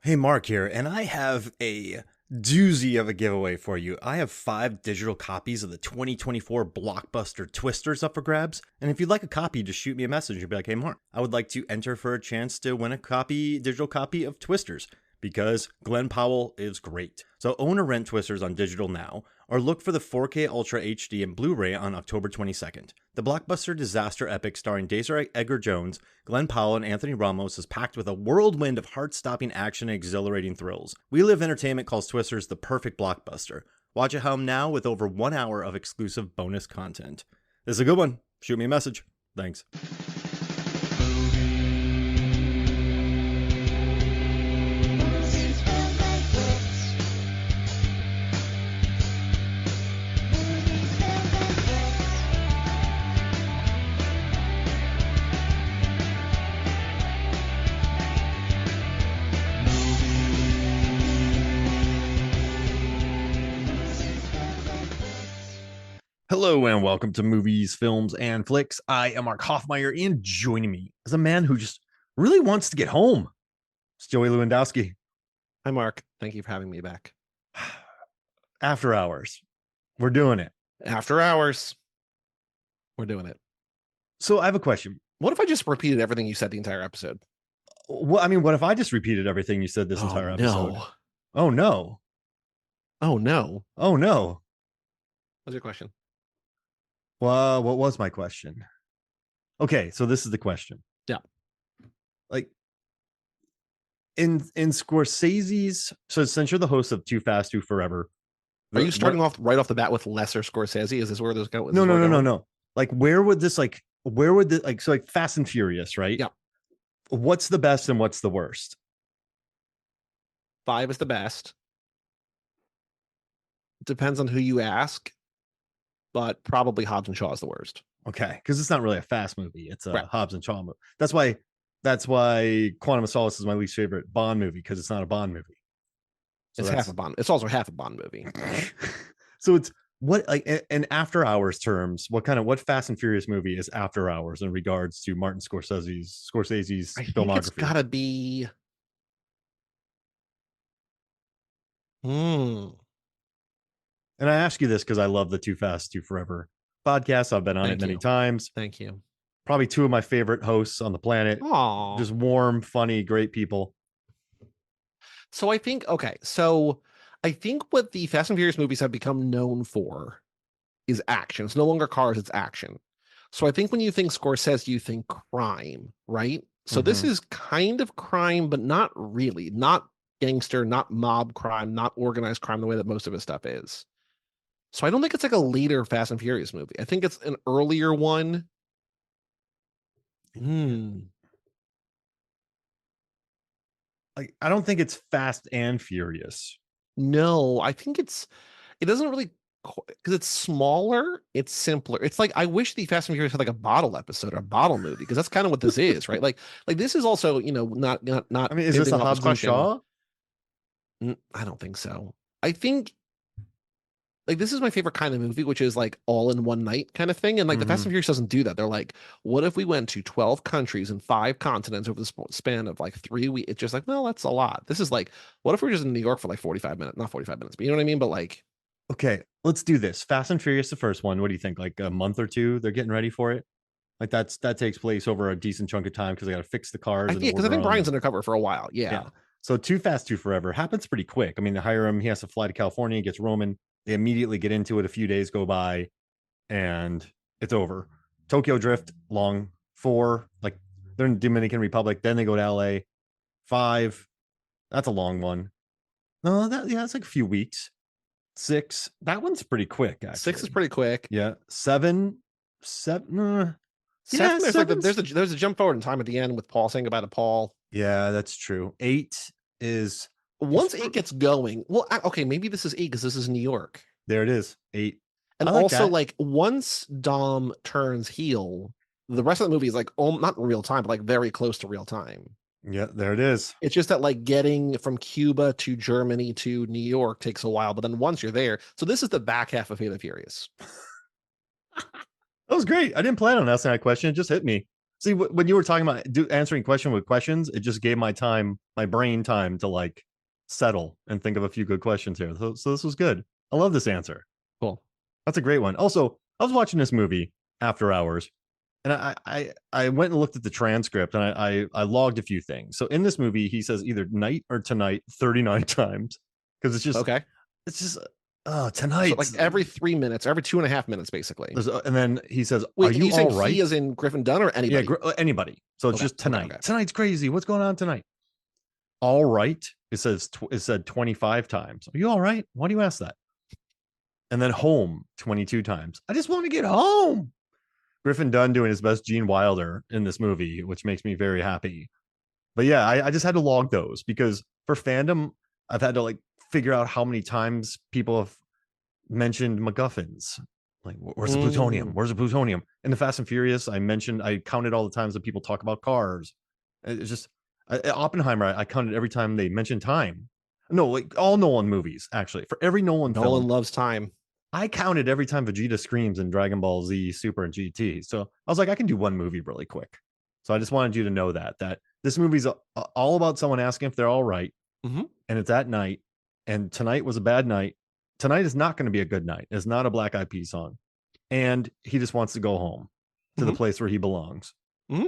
Hey, Mark here, and I have a doozy of a giveaway for you. I have 5 digital copies of the 2024 blockbuster Twisters up for grabs, and if you'd like a copy, just shoot me a message and be like, hey, Mark, I would like to enter for a chance to win a digital copy of Twisters, because Glenn Powell is great. So own or rent Twisters on digital now, or look for the 4K Ultra HD and Blu-ray on October 22nd. The blockbuster disaster epic starring Daisy Edgar Jones, Glenn Powell, and Anthony Ramos is packed with a whirlwind of heart-stopping action and exhilarating thrills. We Live Entertainment calls Twisters the perfect blockbuster. Watch at home now with over 1 hour of exclusive bonus content. This is a good one. Shoot me a message. Thanks. Hello and welcome to Movies, Films, and Flicks. I am Mark Hoffmeyer, and joining me is a man who just really wants to get home. It's Joey Lewandowski. Hi, Mark. Thank you for having me back. After hours. We're doing it. After hours. We're doing it. So I have a question. What if I just repeated everything you said the entire episode? Well, I mean, what if I just repeated everything you said this entire episode? No. Oh, no. Oh, no. Oh, no. What's your question? Well, what was my question? Okay, so this is the question. Yeah. Like, in Scorsese's, so since you're the host of Too Fast, Too Forever, are you starting off right off the bat with lesser Scorsese? Is this where this goes? No. Like, where would Fast and Furious, right? Yeah. What's the best and what's the worst? 5 is the best. Depends on who you ask, but probably Hobbs and Shaw is the worst. Okay, because it's not really a fast movie; it's a right. Hobbs and Shaw movie. That's why Quantum of Solace is my least favorite Bond movie, because it's not a Bond movie. So it's half a Bond. It's also half a Bond movie. So it's what, like, in After Hours terms, what Fast and Furious movie is After Hours in regards to Martin Scorsese's I think filmography? it's gotta be. And I ask you this because I love the Too Fast, Too Forever podcast. I've been on it many times. Thank you. Probably 2 of my favorite hosts on the planet. Aww. Just warm, funny, great people. So I think what the Fast and Furious movies have become known for is action. It's no longer cars, it's action. So I think when you think Scorsese, you think crime, right? So this is kind of crime, but not really. Not gangster, not mob crime, not organized crime the way that most of his stuff is. So I don't think it's like a later Fast and Furious movie. I think it's an earlier one. Like, I don't think it's Fast and Furious. No, I think it doesn't really, because it's smaller, it's simpler. It's like, I wish the Fast and Furious had like a bottle episode or a bottle movie, because that's kind of what this is, right? Like this is also, not. I mean, is this a Hobbs and Shaw? I don't think so. I think, like, this is my favorite kind of movie, which is like all in one night kind of thing. And like the Fast and Furious doesn't do that. They're like, what if we went to 12 countries and 5 continents over the span of like 3 weeks? It's just like, well, that's a lot. This is like, what if we were just in New York for like 45 minutes? Not 45 minutes, but you know what I mean? But like, okay, let's do this. Fast and Furious, the first one. What do you think? Like a month or 2, they're getting ready for it? Like that takes place over a decent chunk of time because they got to fix the cars. Because I think Brian's undercover for a while. Yeah. So Too Fast, Too Forever happens pretty quick. I mean, they hire him. He has to fly to California, gets Roman. They immediately get into it. A few days go by and it's over. Tokyo Drift, long. 4, like they're in Dominican Republic. Then they go to LA. 5, that's a long one. No, that's like a few weeks. 6, that one's pretty quick, actually. 6 is pretty quick. Yeah. 7. Yeah, there's a jump forward in time at the end with Paul saying goodbye to Paul. Yeah, that's true. 8 is once 8 gets going. Well, okay, maybe this is 8 because this is New York. There it is. 8. And also, like, once Dom turns heel, the rest of the movie is like, not real time, but like very close to real time. Yeah, there it is. It's just that like getting from Cuba to Germany to New York takes a while, but then once you're there, so this is the back half of Fate of Furious. That was great. I didn't plan on asking that question. It just hit me. See, when you were talking about answering question with questions, it just gave my brain time to like settle and think of a few good questions here. So this was good. I love this answer. Cool. That's a great one. Also, I was watching this movie after hours, and I went and looked at the transcript, and I logged a few things. So in this movie, he says either night or tonight 39 times because Okay. it's just So tonight. like every 3 minutes, every 2.5 minutes, basically. And then he says, Wait, "Are you saying all right?" he as in Griffin Dunne or anybody? Yeah, anybody. So it's Okay, just tonight. okay. Tonight's crazy. What's going on tonight? All right. It said 25 times. Are you all right? Why do you ask that? And then home 22 times. I just want to get home. Griffin Dunne doing his best Gene Wilder in this movie, which makes me very happy. But yeah, I just had to log those because for fandom, I've had to like figure out how many times people have mentioned MacGuffins. Like, where's the plutonium? Where's the plutonium? In the Fast and Furious, I counted all the times that people talk about cars. It's just Oppenheimer. I counted every time they mentioned time. No, like all Nolan movies, actually. For every Nolan film, loves time. I counted every time Vegeta screams in Dragon Ball Z Super and GT. So I was like, I can do one movie really quick. So I just wanted you to know that this movie's all about someone asking if they're all right. Mm-hmm. And it's at night. And tonight was a bad night. Tonight is not going to be a good night. It's not a Black Eyed Peas song. And he just wants to go home to the place where he belongs. Mm-hmm.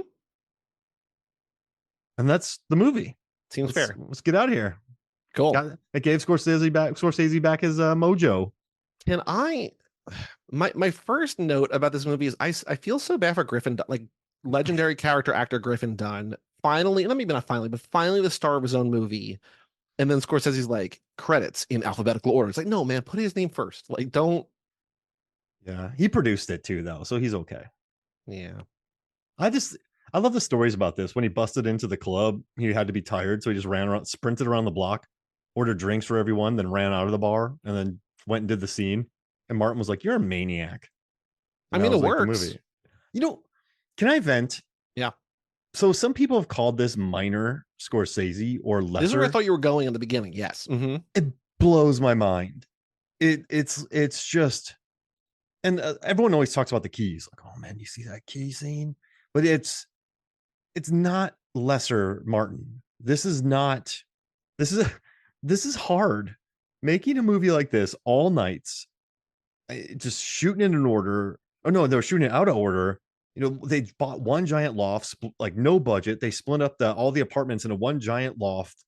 And that's the movie. Seems fair. Let's get out of here. Cool. It gave Scorsese back his mojo. Can I? My first note about this movie is I feel so bad for Griffin Dunne, like legendary character actor Griffin Dunne. Finally, maybe not finally, but finally the star of his own movie. And then Scorsese's like credits in alphabetical order. It's like, no, man, put his name first. Like, don't. Yeah, he produced it too, though, so he's okay. Yeah. I love the stories about this. When he busted into the club, he had to be tired, so he just ran around, sprinted around the block, ordered drinks for everyone, then ran out of the bar, and then went and did the scene. And Martin was like, "You're a maniac." And I mean, it works. You know, can I vent? Yeah. So some people have called this minor Scorsese or lesser. This is where I thought you were going in the beginning. Yes. Mm-hmm. It blows my mind. It's just, and everyone always talks about the keys. Like, oh man, you see that key scene? But it's not lesser, Martin. This is hard. Making a movie like this all nights, just shooting in an order. Oh no, they were shooting it out of order. You know, they bought one giant loft, like no budget. They split up all the apartments into one giant loft.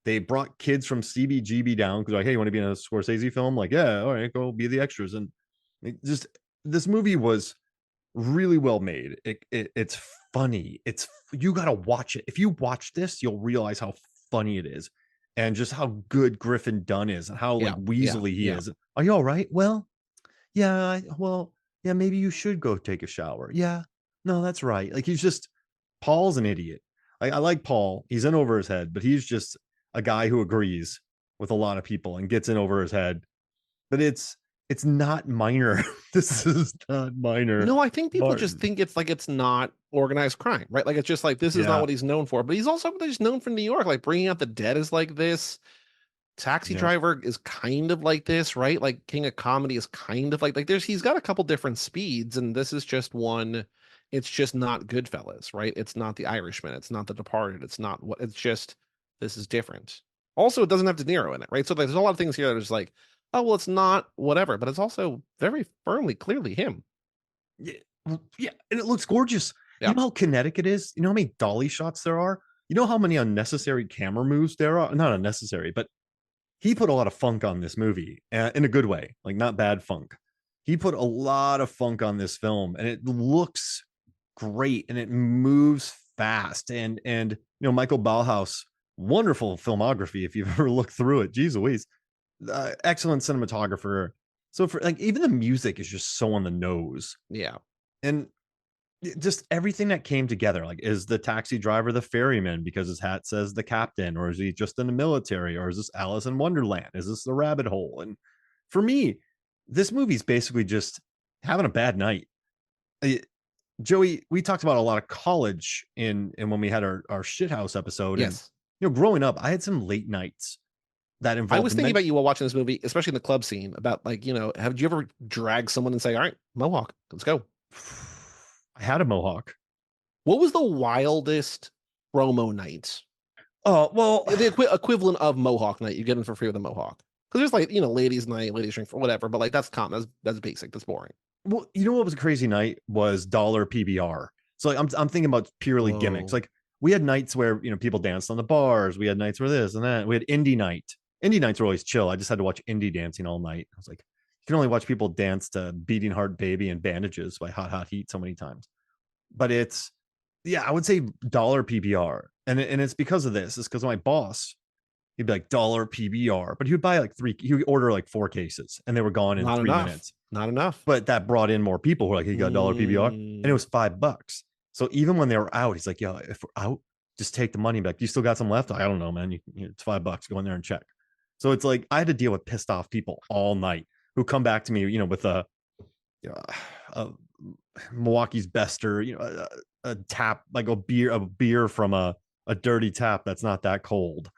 They brought kids from CBGB down because like, hey, you want to be in a Scorsese film? Like, yeah, all right, go be the extras. And this movie was really well made. It's funny. You got to watch it. If you watch this, you'll realize how funny it is, and just how good Griffin Dunne is, and how like weaselly he is. Are you all right? Well, yeah. Yeah. Maybe you should go take a shower. Yeah. No, that's right. Like Paul's an idiot. I like Paul. He's in over his head, but he's just a guy who agrees with a lot of people and gets in over his head. But it's not minor. This is not minor. No, I think people just think it's like it's not organized crime, right? Like it's just like this is not what he's known for. But he's also just known for New York. Like Bringing Out the Dead is like this. Taxi Driver is kind of like this, right? Like King of Comedy is kind of like he's got a couple different speeds, and this is just one. It's just not Goodfellas, right? It's not The Irishman. It's not The Departed. It's not what. It's just this is different. Also, it doesn't have De Niro in it, right? So there's a lot of things here that are just like, oh well, it's not whatever, but it's also very firmly, clearly him. Yeah, and it looks gorgeous. Yeah. You know how kinetic it is. You know how many dolly shots there are. You know how many unnecessary camera moves there are. Not unnecessary, but he put a lot of funk on this movie in a good way, like not bad funk. He put a lot of funk on this film, and it looks great, and it moves fast. And you know, Michael Ballhaus, wonderful filmography if you've ever looked through it. Jeez Louise, excellent cinematographer. So for like even the music is just so on the nose. Yeah, and just everything that came together. Like, is the taxi driver the ferryman because his hat says the captain, or is he just in the military, or is this Alice in Wonderland? Is this the rabbit hole? And for me, this movie's basically just having a bad night. Joey, we talked about a lot of college in when we had our shithouse episode. Yes. And, you know, growing up, I had some late nights that involved. I was thinking about you while watching this movie, especially in the club scene, about like, you know, have you ever dragged someone and say, all right, Mohawk, let's go? I had a Mohawk. What was the wildest promo night? Oh, well, The equivalent of Mohawk night. You get in for free with a Mohawk. Because there's like, ladies' night, ladies' drink, for whatever, but like that's common. That's basic. That's boring. well, you know what was a crazy night was dollar PBR. So like I'm thinking about purely gimmicks. Whoa. Like we had nights where people danced on the bars. We had nights where this and that. We had indie night. Indie nights were always chill. I just had to watch indie dancing all night. I was like, you can only watch people dance to Beating Heart Baby and Bandages by Hot Hot Heat so many times. But it's yeah, I would say dollar PBR. And it's because of this. It's because my boss, he'd be like dollar PBR, but he would buy like he would order like 4 cases and they were gone in Not 3 enough. minutes. Not enough. But that brought in more people who were like, he got dollar PBR, and it was $5. So even when they were out, he's like, yo, if we're out, just take the money back. You still got some left? I don't know, man. It's $5. Go in there and check. So it's like I had to deal with pissed off people all night who come back to me, with a Milwaukee's Bester, a tap, like a beer from a dirty tap that's not that cold.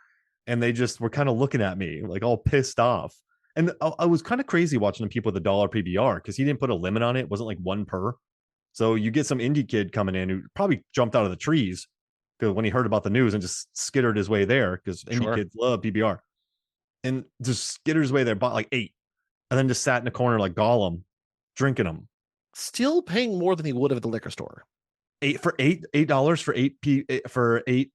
And they just were kind of looking at me like all pissed off. And I was kind of crazy watching the people with the dollar PBR because he didn't put a limit on it. It wasn't like 1 per. So you get some indie kid coming in who probably jumped out of the trees because when he heard about the news and just skittered his way there because indie kids love PBR and just skittered his way there, bought like 8 and then just sat in the corner like Gollum drinking them. Still paying more than he would have at the liquor store. $8 for 8.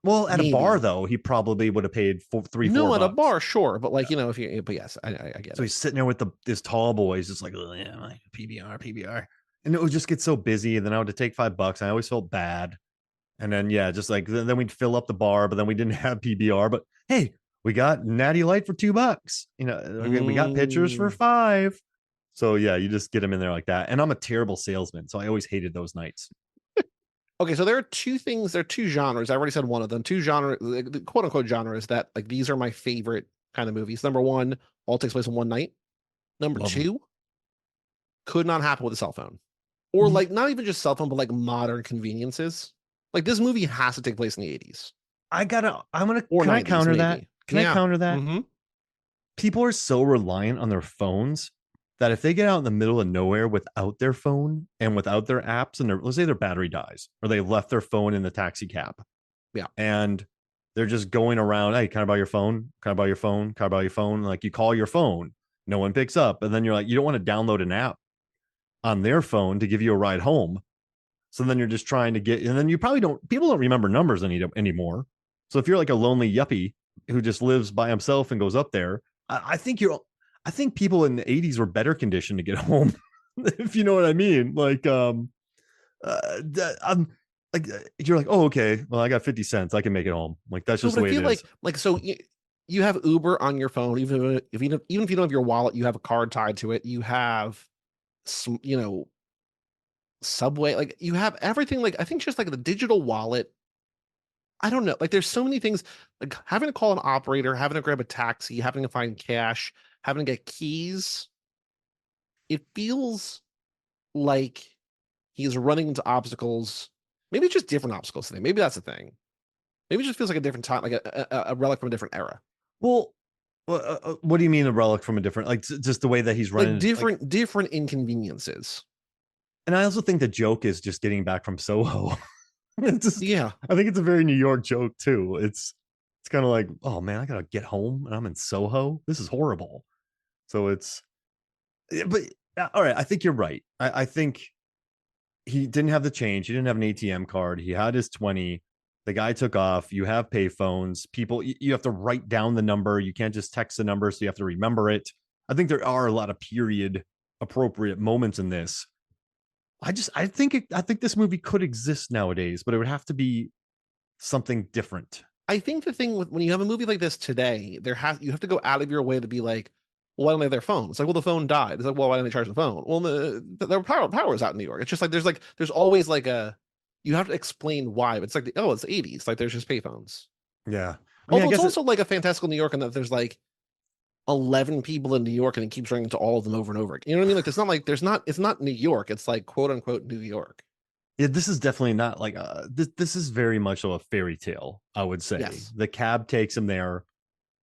Well, at a bar though, he probably would have paid $3-4. No, at a bar, sure, but like if you, but yes, I get it. So he's sitting there with this tall boy. He's just like, oh yeah, like PBR, and it would just get so busy. And then I would take $5. I always felt bad. And then yeah, just like then we'd fill up the bar, but then we didn't have PBR. But hey, we got Natty Light for $2. We got pitchers for $5. So yeah, you just get him in there like that. And I'm a terrible salesman, so I always hated those nights. Okay, so there are 2 things, there are 2 genres. I already said one of them. 2 genres, the quote unquote genres that like these are my favorite kind of movies. Number 1, all takes place in one night. Number Love 2, could not happen with a cell phone. Or like not even just cell phone, but like modern conveniences. Like this movie has to take place in the 80s. Can I counter that? Can I counter that? Mm-hmm. People are so reliant on their phones that if they get out in the middle of nowhere without their phone and without their apps and let's say their battery dies or they left their phone in the taxi cab. Yeah. And they're just going around. Hey, can I borrow your phone? Can I borrow your phone? Can I borrow your phone? Like you call your phone, no one picks up. And then you're like, you don't want to download an app on their phone to give you a ride home. So then you're just trying to get, and then people don't remember numbers anymore. So if you're like a lonely yuppie who just lives by himself and goes up there, I think people in the 80s were better conditioned to get home, if you know what I mean. Like, I'm like, you're like, oh, okay, well, I got 50 cents. I can make it home. Like, that's just the way it is. Like, so you have Uber on your phone, even if you don't have your wallet, you have a card tied to it. You have some, Subway, like you have everything. Like, I think just like the digital wallet. I don't know. Like, there's so many things, like having to call an operator, having to grab a taxi, having to find cash, having to get keys. It feels like he's running into obstacles. Maybe it's just different obstacles today. Maybe that's the thing. Maybe it just feels like a different time, like a relic from a different era. Well, what do you mean a relic from a different, like just the way that he's running? Like different inconveniences. And I also think the joke is just getting back from SoHo. Yeah. I think it's a very New York joke too. It's kind of like, oh man, I gotta get home and I'm in SoHo. This is horrible. So but all right. I think you're right. I think he didn't have the change. He didn't have an ATM card. He had his 20. The guy took off. You have pay phones. People, you have to write down the number. You can't just text the number, so you have to remember it. I think there are a lot of period appropriate moments in this. I think this movie could exist nowadays, but it would have to be something different. I think the thing with when you have a movie like this today, you have to go out of your way to be like, well, why don't they have their phone? It's like, well, the phone died. It's like, well, why didn't they charge the phone? Well, their power is out in New York. It's just like there's always like you have to explain why. But it's like it's the 80s. Like there's just payphones. Yeah. Although it's also like a fantastical New York, and that there's like 11 people in New York, and it keeps ringing to all of them over and over again. You know what I mean? Like it's not New York. It's like quote unquote New York. Yeah, this is definitely not like this is very much of a fairy tale, I would say. Yes. The cab takes him there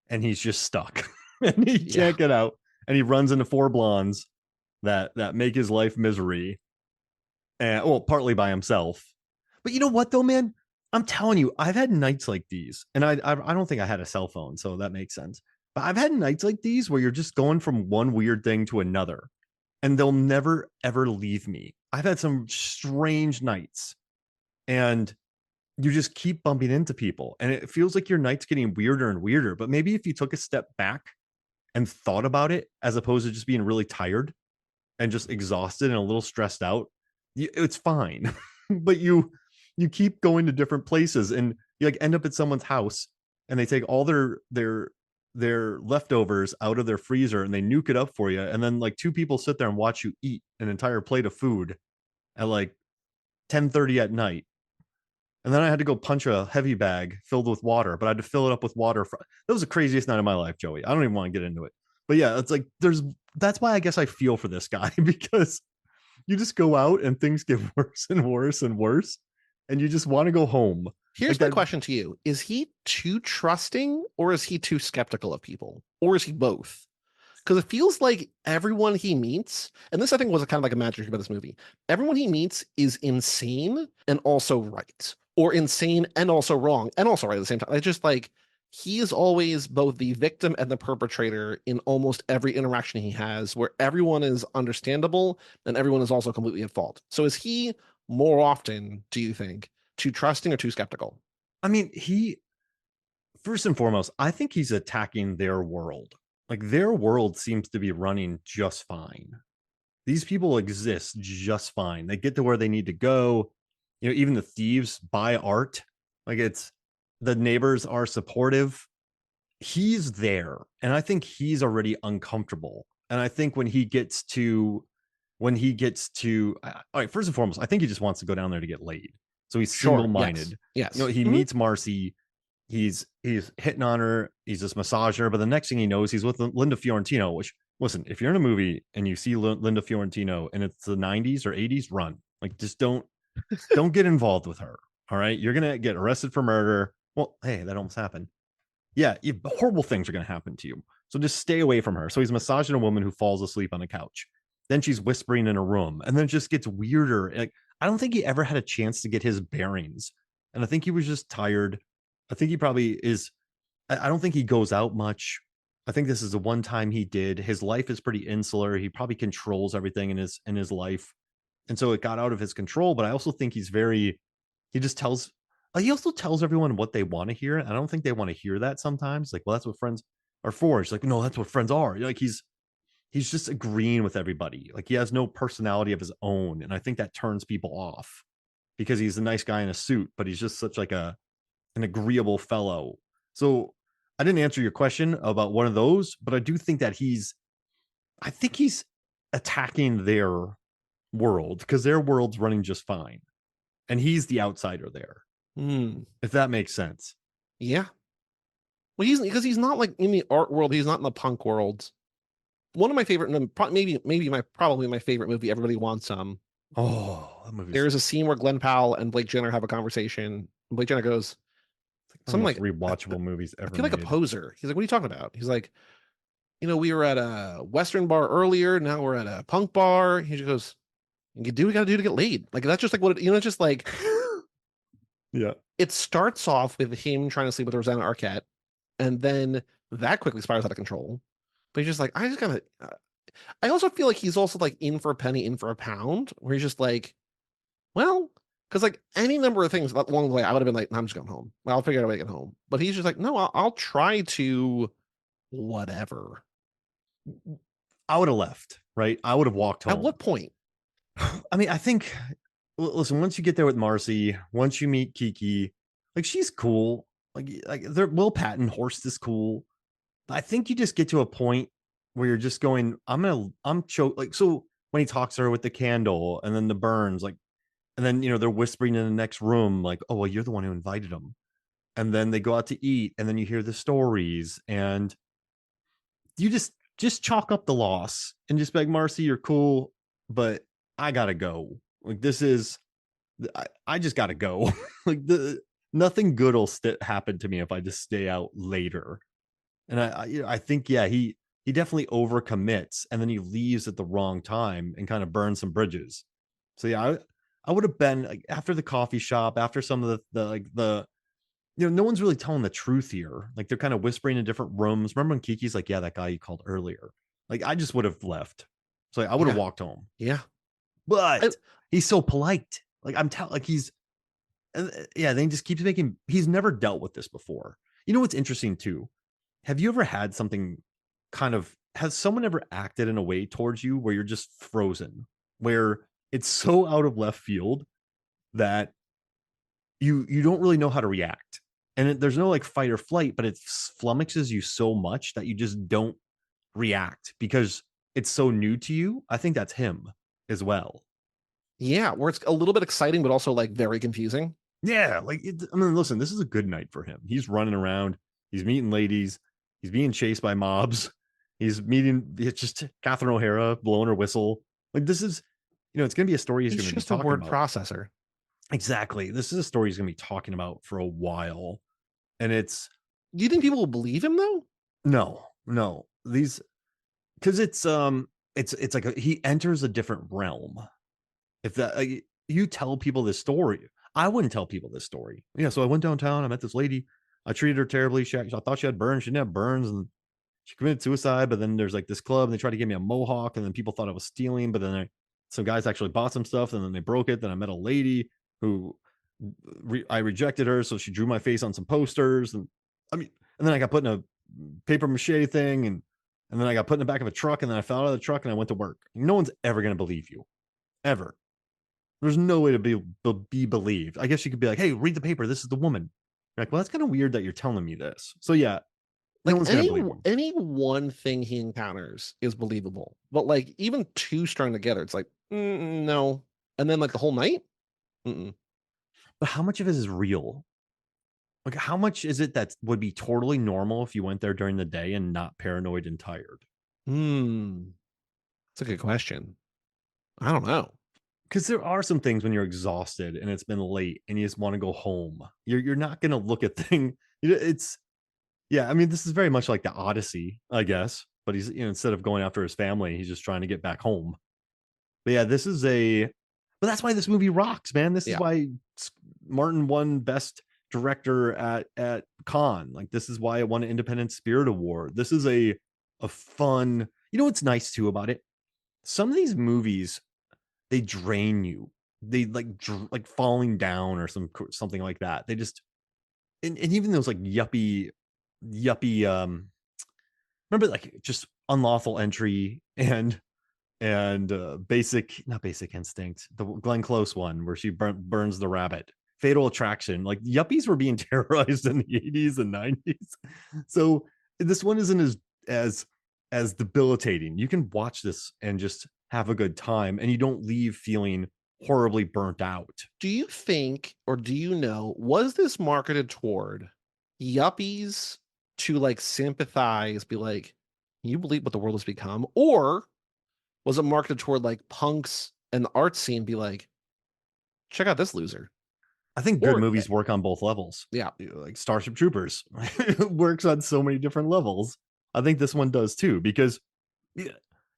and he's just stuck and he can't get out, and he runs into 4 blondes that make his life misery, and partly by himself. But you know what though, man? I'm telling you, I've had nights like these, and I don't think I had a cell phone, so that makes sense. But I've had nights like these where you're just going from one weird thing to another, and they'll never ever leave me. I've had some strange nights, and you just keep bumping into people, and it feels like your night's getting weirder and weirder. But maybe if you took a step back and thought about it, as opposed to just being really tired and just exhausted and a little stressed out, it's fine. But you keep going to different places, and you like end up at someone's house, and they take all their leftovers out of their freezer and they nuke it up for you, and then like two people sit there and watch you eat an entire plate of food at like 10:30 at night. And then I had to go punch a heavy bag filled with water, but I had to fill it up with water. That was the craziest night of my life, Joey. I don't even want to get into it. But yeah, it's like that's why I guess I feel for this guy, because you just go out and things get worse and worse and worse, and you just want to go home. Here's my question to you. Is he too trusting, or is he too skeptical of people? Or is he both? Because it feels like everyone he meets, and this I think was kind of like a magic about this movie, everyone he meets is insane and also right, or insane and also wrong, and also right at the same time. It's just like he is always both the victim and the perpetrator in almost every interaction he has, where everyone is understandable and everyone is also completely at fault. So is he more often, do you think, too trusting or too skeptical? I mean, first and foremost, I think he's attacking their world. Like their world seems to be running just fine. These people exist just fine. They get to where they need to go. You know, even the thieves buy art. Like the neighbors are supportive. He's there, and I think he's already uncomfortable. And I think when he gets to all right, first and foremost, I think he just wants to go down there to get laid. So he's single-minded. Yes. You know, he meets Marcy. He's hitting on her. He's just massaging her. But the next thing he knows, he's with Linda Fiorentino. Which, listen, if you're in a movie and you see Linda Fiorentino and it's the 90s or 80s, run. Like, just don't get involved with her. All right, you're gonna get arrested for murder. Well, hey, that almost happened. Yeah, horrible things are gonna happen to you. So just stay away from her. So he's massaging a woman who falls asleep on the couch. Then she's whispering in a room, and then it just gets weirder. Like, I don't think he ever had a chance to get his bearings, and I think he was just tired. I think he probably is. I don't think he goes out much. I think this is the one time he did. His life is pretty insular. He probably controls everything in his life, and so it got out of his control. But I also think he just tells. He also tells everyone what they want to hear. I don't think they want to hear that sometimes. Like, well, that's what friends are for. It's like, no, that's what friends are. Like he's just agreeing with everybody. Like he has no personality of his own, and I think that turns people off because he's a nice guy in a suit, but he's just such like an agreeable fellow. So I didn't answer your question about one of those, but I do think that I think he's attacking their world because their world's running just fine, and he's the outsider there. If that makes sense. Yeah. Well, he's not like in the art world. He's not in the punk world. One of my favorite, probably my favorite movie, Everybody Wants Some. That movie. There's a scene where Glenn Powell and Blake Jenner have a conversation. And Blake Jenner goes, something like rewatchable movies ever. I feel like a poser. He's like, what are you talking about? He's like, we were at a Western bar earlier. Now we're at a punk bar. He just goes, you do what you got to do to get laid. Like, that's just like what it's just like. Yeah. It starts off with him trying to sleep with Rosanna Arquette, and then that quickly spirals out of control. But he's just like, I just gotta. I also feel like he's also like in for a penny, in for a pound, where he's just like, well, because like any number of things along the way, I would have been like, no, I'm just going home. I'll figure out a way to get home. But he's just like, no, I'll try to whatever. I would have left, right? I would have walked home. At what point? I mean, I think, listen, once you get there with Marcy, once you meet Kiki, like she's cool. Like they're Will Patton, Horst is cool. I think you just get to a point where you're just going, I'm choke. Like, so when he talks to her with the candle and then the burns, like, and then, they're whispering in the next room, like, oh, well, you're the one who invited him. And then they go out to eat and then you hear the stories and you just chalk up the loss and just be like, Marcy, you're cool, but I gotta go. Like, this is, I just gotta go. Like nothing good will happen to me if I just stay out later. And I think, yeah, he definitely overcommits and then he leaves at the wrong time and kind of burns some bridges. So yeah, I would have been like after the coffee shop, after some of the no one's really telling the truth here. Like they're kind of whispering in different rooms. Remember when Kiki's like, yeah, that guy you called earlier. Like I just would have left. So like, I would have Yeah. walked home. Yeah. I, But he's so polite. Like I'm telling, like he's, yeah. Then he just keeps making. He's never dealt with this before. You know what's interesting too? Have you ever had something kind of? Has someone ever acted in a way towards you where you're just frozen, where it's so out of left field that you don't really know how to react, and there's no like fight or flight, but it flummoxes you so much that you just don't react because it's so new to you. I think that's him as well. yeah, where it's a little bit exciting, but also like very confusing. Yeah, like I mean, listen, this is a good night for him. He's running around, he's meeting ladies, he's being chased by mobs, he's meeting it's just Catherine O'Hara blowing her whistle. Like this is, it's gonna be a story he's He's gonna be just a talking word about. processor. Exactly. This is a story he's gonna be talking about for a while. And it's Do you think people will believe him though? no. These because it's like he enters a different realm. If that you tell people this story, I wouldn't tell people this story. Yeah, so I went downtown, I met this lady, I treated her terribly. I thought she had burns, she didn't have burns, and she committed suicide. But then there's like this club, and they tried to give me a mohawk, and then people thought I was stealing. But then some guys actually bought some stuff, and then they broke it. Then I met a lady who I rejected her, so she drew my face on some posters, and I mean, and then I got put in a paper mache thing, and then I got put in the back of a truck, and then I fell out of the truck, and I went to work. No one's ever gonna believe you, ever. There's no way to be believed. I guess you could be like, "Hey, read the paper. This is the woman." You're like, well, that's kind of weird that you're telling me this. So yeah, no Like one's gonna believe him. any one thing he encounters is believable, but like even two strung together, it's like no. And then like the whole night, mm-mm. But how much of it is real? Like, how much is it that would be totally normal if you went there during the day and not paranoid and tired? That's a good question. I don't know. Because there are some things when you're exhausted and it's been late and you just want to go home. You're not gonna look at thing. It's yeah. I mean, this is very much like the Odyssey, I guess. But he's instead of going after his family, he's just trying to get back home. But yeah, this is a. But that's why this movie rocks, man. This is Yeah. why Martin won Best Director at Cannes. Like this is why it won an Independent Spirit Award. This is a fun. You know what's nice too about it? Some of these movies they drain you. They like falling down or something like that. They just and even those like yuppie remember like just unlawful entry and basic not basic instinct, the Glenn Close one where she burns the rabbit. Fatal Attraction. Like yuppies were being terrorized in the 80s and 90s. So this one isn't as debilitating. You can watch this and just have a good time and you don't leave feeling horribly burnt out. Do you think, or do you know, was this marketed toward yuppies to like sympathize, be like, you believe what the world has become? Or was it marketed toward like punks and the art scene, be like, check out this loser? I think good movies work on both levels. Yeah. Like Starship Troopers works on so many different levels. I think this one does too, because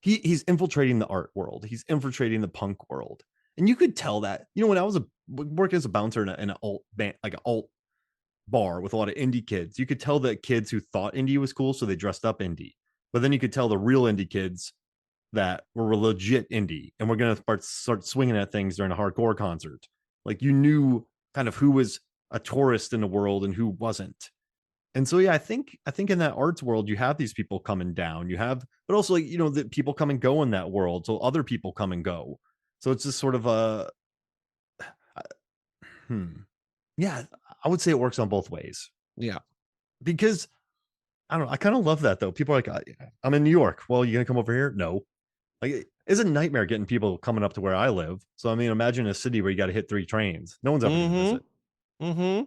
he's infiltrating the art world. He's infiltrating the punk world. And you could tell that, when I was working as a bouncer in an alt band, like an alt bar with a lot of indie kids, you could tell that kids who thought indie was cool, so they dressed up indie. But then you could tell the real indie kids that were legit indie and we're going to start swinging at things during a hardcore concert. Like you knew kind of who was a tourist in the world and who wasn't. And so, yeah, I think in that arts world, you have these people coming down, but also like, that people come and go in that world. So other people come and go. So it's just sort of yeah, I would say it works on both ways. Yeah. Because I don't know. I kind of love that though. People are like, I'm in New York. Well, you going to come over here? No. Like it's a nightmare getting people coming up to where I live. So, I mean, imagine a city where you got to hit 3 trains. No one's ever going to visit.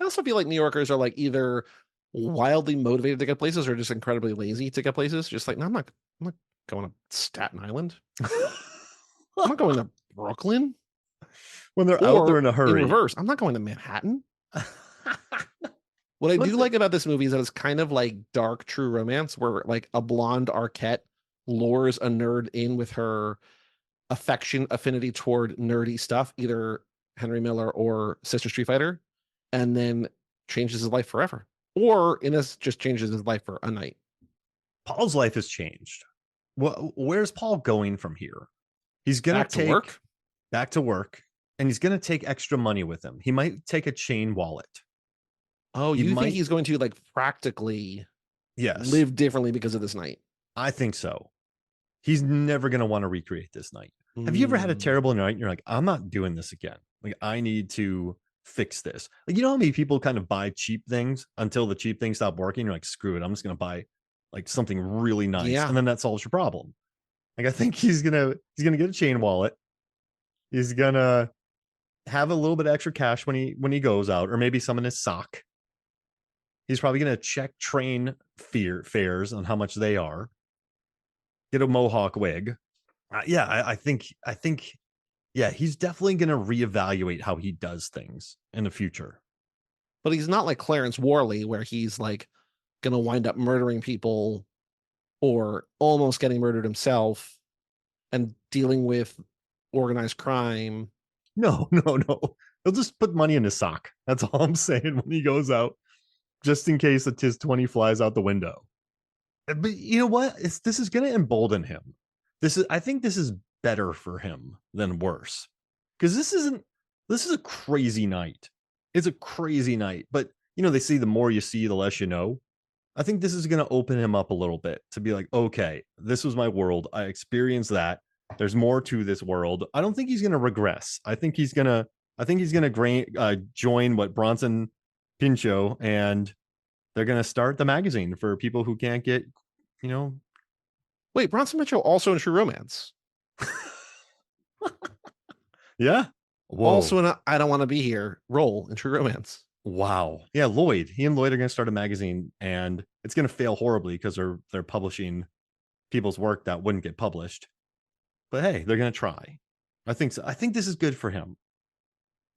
I also feel like New Yorkers are like either wildly motivated to get places or just incredibly lazy to get places. Just like, no, I'm not going to Staten Island. I'm not going to Brooklyn. When they're out there in a hurry. In reverse, I'm not going to Manhattan. What I do like about this movie is that it's kind of like dark true romance where like a blonde Arquette lures a nerd in with her affinity toward nerdy stuff, either Henry Miller or Sister Street Fighter, and then changes his life forever. Or in this, just changes his life for a night. Paul's life has changed. Where's Paul going from here? He's going to take back to work, and he's going to take extra money with him. He might take a chain wallet. Oh, you think he's going to like practically live differently because of this night? I think so. He's never going to want to recreate this night. Have you ever had a terrible night and you're like, I'm not doing this again? Like, I need to fix this. Like, you know how many people kind of buy cheap things until the cheap things stop working? You're like, screw it. I'm just going to buy like something really nice. Yeah. And then that solves your problem. Like, I think he's going to get a chain wallet. He's going to have a little bit of extra cash when he goes out, or maybe some in his sock. He's probably going to check train fares on how much they are. Get a mohawk wig. I think, yeah, he's definitely going to reevaluate how he does things in the future. But he's not like Clarence Worley, where he's like going to wind up murdering people or almost getting murdered himself and dealing with organized crime. No. He'll just put money in his sock. That's all I'm saying when he goes out, just in case a TIS 20 flies out the window. But you know what? This is going to embolden him. I think this is better for him than worse, because this is a crazy night. It's a crazy night, but you know, they say the more you see, the less you know. I think this is going to open him up a little bit to be like, okay, this was my world. I experienced that. There's more to this world. I don't think he's going to regress. I think he's going to join what Bronson Pinchot, and they're going to start the magazine for people who can't get, you know. Wait, Bronson Pinchot also in True Romance. Yeah. Whoa. Also in I Don't Want to Be Here role in True Romance. Wow. Yeah, Lloyd. He and Lloyd are going to start a magazine, and it's going to fail horribly because they're publishing people's work that wouldn't get published. But hey, they're going to try. I think so. I think this is good for him.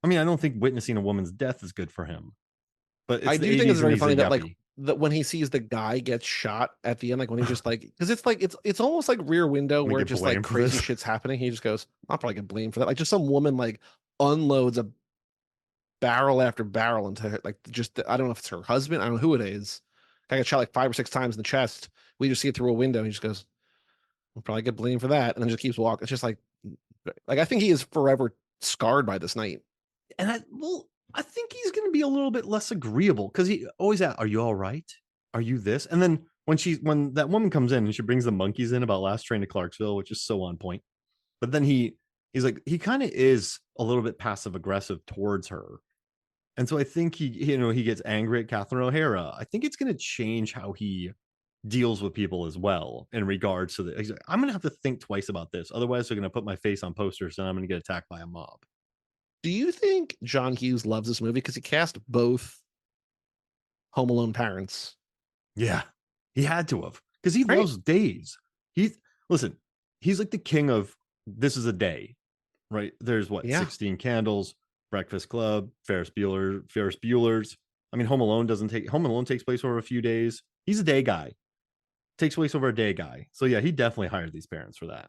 I mean, I don't think witnessing a woman's death is good for him. But I do think it's very funny that that when he sees the guy get shot at the end, like when he just like, because it's almost like Rear Window where just like crazy shit's happening. He just goes, I'll probably get blamed for that. Like just some woman like unloads a barrel after barrel into her, like just I don't know if it's her husband, I don't know who it is. Guy got shot like 5 or 6 times in the chest. We just see it through a window. And he just goes, I'll probably get blamed for that, and then just keeps walking. It's just like I think he is forever scarred by this night. And I think he's going to be a little bit less agreeable, because he always asks, are you all right? Are you this? And then when that woman comes in and she brings the monkeys in about Last Train to Clarksville, which is so on point. But then he's like, he kind of is a little bit passive aggressive towards her. And so I think he gets angry at Catherine O'Hara. I think it's going to change how he deals with people as well in regards to I'm going to have to think twice about this. Otherwise, they're going to put my face on posters and I'm going to get attacked by a mob. Do you think John Hughes loves this movie because he cast both Home Alone parents? Yeah, he had to have, because he loves days. He's like the king of This Is a Day, right? There's 16 Candles, Breakfast Club, Ferris Bueller's. I mean, Home Alone takes place over a few days. He's a day guy. Takes place over a day guy. So yeah, he definitely hired these parents for that,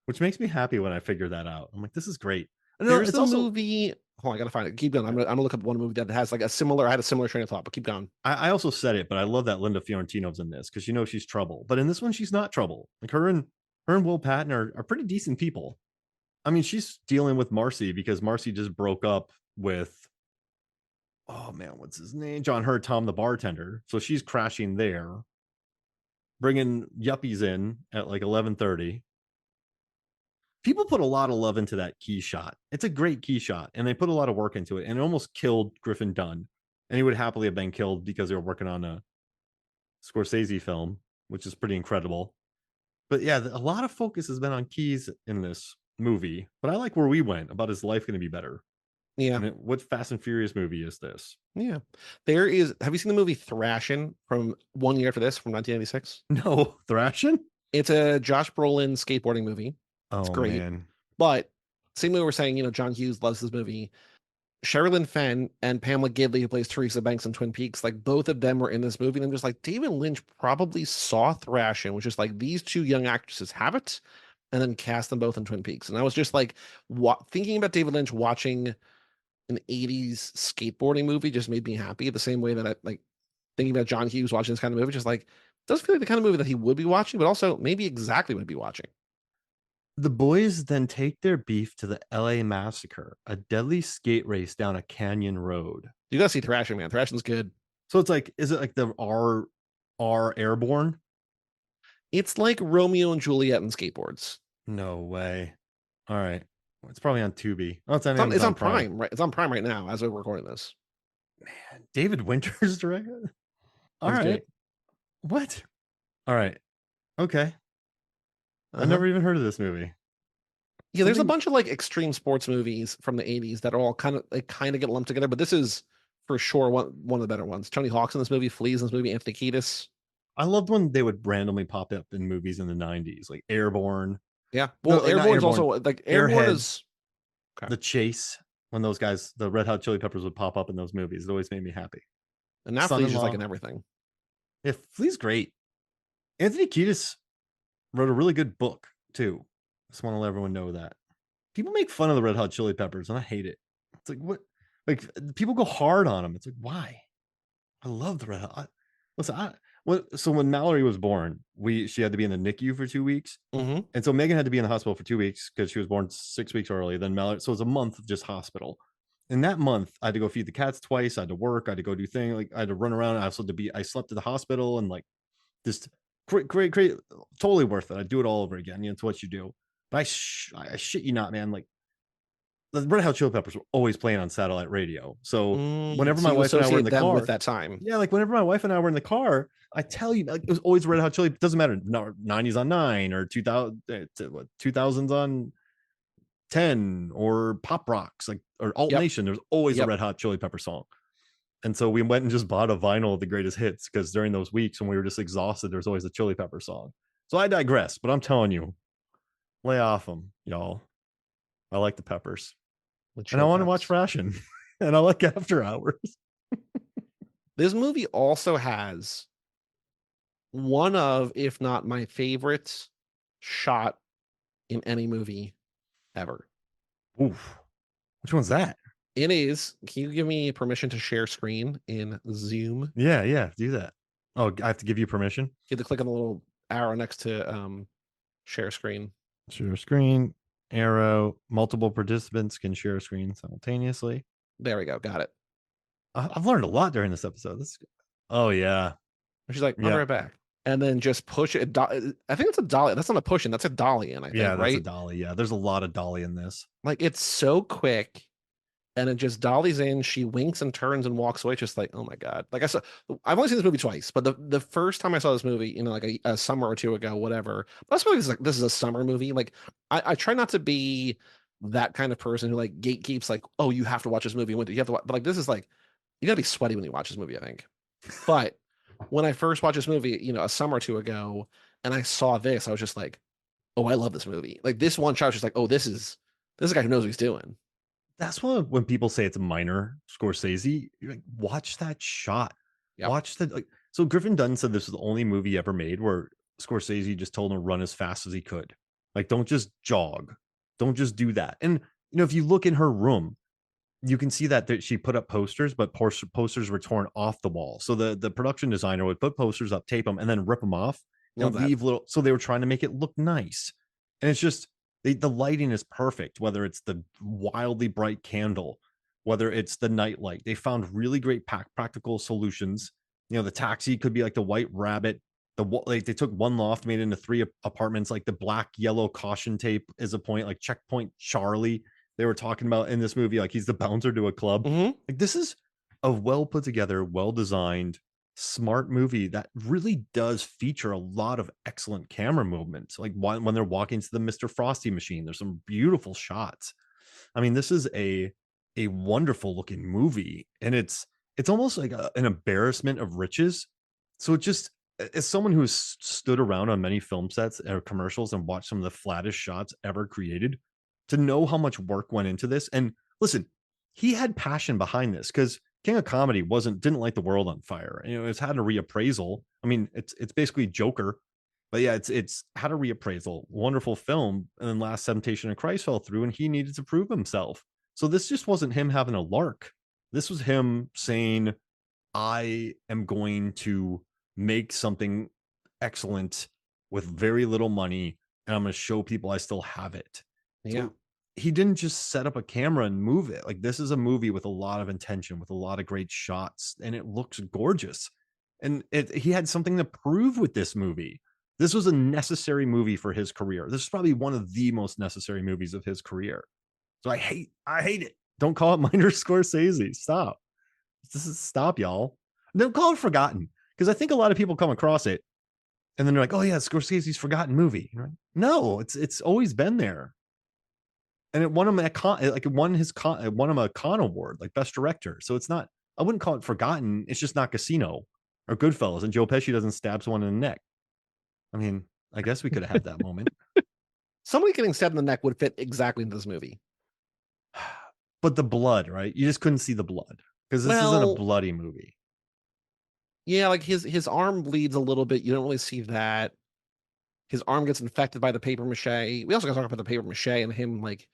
which makes me happy when I figure that out. I'm like, this is great. There's the movie. Oh, I gotta find it. Keep going. I'm gonna look up one movie that has like I had a similar train of thought, but keep going. I also said it, but I love that Linda Fiorentino's in this, because she's trouble. But in this one, she's not trouble. Like her and Will Patton are pretty decent people. I mean, she's dealing with Marcy because Marcy just broke up with, oh man, what's his name? John Hurt, Tom the bartender. So she's crashing there, bringing yuppies in at like 11:30. People put a lot of love into that key shot. It's a great key shot, and they put a lot of work into it, and it almost killed Griffin Dunne. And he would happily have been killed because they were working on a Scorsese film, which is pretty incredible. But yeah, a lot of focus has been on keys in this movie. But I like where we went about his life going to be better. Yeah. I mean, what Fast and Furious movie is this? Yeah. Have you seen the movie Thrashin' from 1 year after this, from 1996? No, Thrashin'? It's a Josh Brolin skateboarding movie. It's great. Man. But same way we're saying, John Hughes loves this movie. Sherilyn Fenn and Pamela Gidley, who plays Teresa Banks in Twin Peaks, like both of them were in this movie. And I'm just like, David Lynch probably saw Thrashin', which is like these two young actresses have it. and then cast them both in Twin Peaks. And I was just like, thinking about David Lynch watching an 80s skateboarding movie just made me happy. The same way that I like thinking about John Hughes watching this kind of movie, just like does feel like the kind of movie that he would be watching, but also maybe exactly would be watching. The boys then take their beef to the LA Massacre, a deadly skate race down a canyon road. You gotta see Thrashing, man. Thrashing's good. So it's like, is it like the R Airborne? It's like Romeo and Juliet and skateboards. No way. All right. It's probably on Tubi. Oh, It's on Prime, right? It's on Prime right now as we're recording this. Man, David Winters directed. All That's right. good. What? All right. Okay. Uh-huh. I never even heard of this movie. Yeah, there's a bunch of like extreme sports movies from the 80s that are all kind of get lumped together, but this is for sure one of the better ones. Tony Hawk's in this movie, Flea's in this movie, Anthony Kiedis. I loved when they would randomly pop up in movies in the 90s, like Airborne. Yeah. Well, No, Airborne's Airborne. also like Airborne is okay. The Chase, when those guys, the Red Hot Chili Peppers would pop up in those movies. It always made me happy. And now Flea's just like in everything. Yeah, Flea's great. Anthony Kiedis wrote a really good book too. Just want to let everyone know that. People make fun of the Red Hot Chili Peppers, and I hate it. It's like, what? Like, people go hard on them. It's like, why? I love the Red Hot. Listen, so when Mallory was born, she had to be in the NICU for 2 weeks. Mm-hmm. And so Megan had to be in the hospital for 2 weeks because she was born 6 weeks early. Then Mallory, so it was a month of just hospital. In that month, I had to go feed the cats twice. I had to work. I had to go do things. Like, I had to run around. I slept at the hospital, and like, just great, totally worth it. I'd do it all over again. You know, it's what you do. But I shit you not, man. Like, the Red Hot Chili Peppers were always playing on satellite radio. So whenever my wife and I were in the car, with that time, yeah, like whenever my wife and I were in the car, I tell you, like, it was always Red Hot Chili. It doesn't matter, 90s on 9 or 2000s on 10 or pop rocks, like, or alt nation. There's always a Red Hot Chili Pepper song. And so we went and just bought a vinyl of the greatest hits, because during those weeks when we were just exhausted, there's always a Chili Pepper song. So I digress, but I'm telling you, lay off them, y'all. I like the Peppers. And I want to watch Ration. And I like After Hours. This movie also has one of, if not my favorite shot in any movie ever. Oof. Which one's that? It is. Can you give me permission to share screen in Zoom? Yeah, do that. Oh, I have to give you permission? You have to click on the little arrow next to share screen. Share screen, arrow, multiple participants can share screen simultaneously. There we go. Got it. I've learned a lot during this episode. Oh, yeah. She's like, I'll be right back. And then just push it. I think it's a dolly. That's not a push in. That's a dolly in, I think, that's right? a dolly. Yeah, there's a lot of dolly in this. Like, it's so quick. And it just dollies in. She winks and turns and walks away. Just like, oh my God. Like, I've only seen this movie twice, but the first time I saw this movie, you know, like a summer or two ago, whatever. But this movie is like, this is a summer movie. Like, I try not to be that kind of person who like gatekeeps, like, oh, you have to watch this movie in winter. You have to watch, but like, this is like, you gotta be sweaty when you watch this movie, I think. But when I first watched this movie, you know, a summer or two ago, and I saw this, I was just like, oh, I love this movie. Like, this one shot was just like, oh, this is a guy who knows what he's doing. That's why when people say it's a minor Scorsese, you're like, watch that shot. Yep. Watch that. Like, so Griffin Dunne said this was the only movie ever made where Scorsese just told him to run as fast as he could. Like, don't just jog. Don't just do that. And, you know, if you look in her room, you can see that she put up posters, but posters were torn off the wall. So the production designer would put posters up, tape them, and then rip them off and leave little. So they were trying to make it look nice. And it's just, the lighting is perfect, whether it's the wildly bright candle, whether it's the night light. They found really great practical solutions. You know, the taxi could be like the White Rabbit. They took one loft, made it into 3 apartments. Like the black yellow caution tape is a point, like Checkpoint Charlie. They were talking about in this movie, like he's the bouncer to a club. Mm-hmm. Like, this is a well put together, well designed, smart movie that really does feature a lot of excellent camera movements. Like when they're walking to the Mr. Frosty machine, there's some beautiful shots. I mean, this is a wonderful looking movie, and it's almost like an embarrassment of riches. So it just, as someone who's stood around on many film sets or commercials and watched some of the flattest shots ever created, to know how much work went into this. And listen, he had passion behind this, because King of Comedy didn't light the world on fire. You know, it's had a reappraisal. I mean, it's basically Joker, But yeah, it's had a reappraisal, wonderful film, and then Last Temptation of Christ fell through, and he needed to prove himself. So this just wasn't him having a lark. This was him saying, I am going to make something excellent with very little money, and I'm going to show people I still have it. Yeah. So he didn't just set up a camera and move it. Like, this is a movie with a lot of intention, with a lot of great shots, and it looks gorgeous. And he had something to prove with this movie. This was a necessary movie for his career. This is probably one of the most necessary movies of his career. So I hate it. Don't call it minor Scorsese. Stop. Stop, y'all. Don't call it forgotten, because I think a lot of people come across it and then they're like, "Oh yeah, Scorsese's forgotten movie." Like, no, it's always been there, and it won him a Con Award, like Best Director. So it's not. I wouldn't call it forgotten. It's just not Casino or Goodfellas, and Joe Pesci doesn't stab someone in the neck. I mean, I guess we could have had that moment. Somebody getting stabbed in the neck would fit exactly into this movie. But the blood, right? You just couldn't see the blood because this isn't a bloody movie. Yeah, like his arm bleeds a little bit. You don't really see that. His arm gets infected by the paper mache. We also got to talk about the paper mache and him like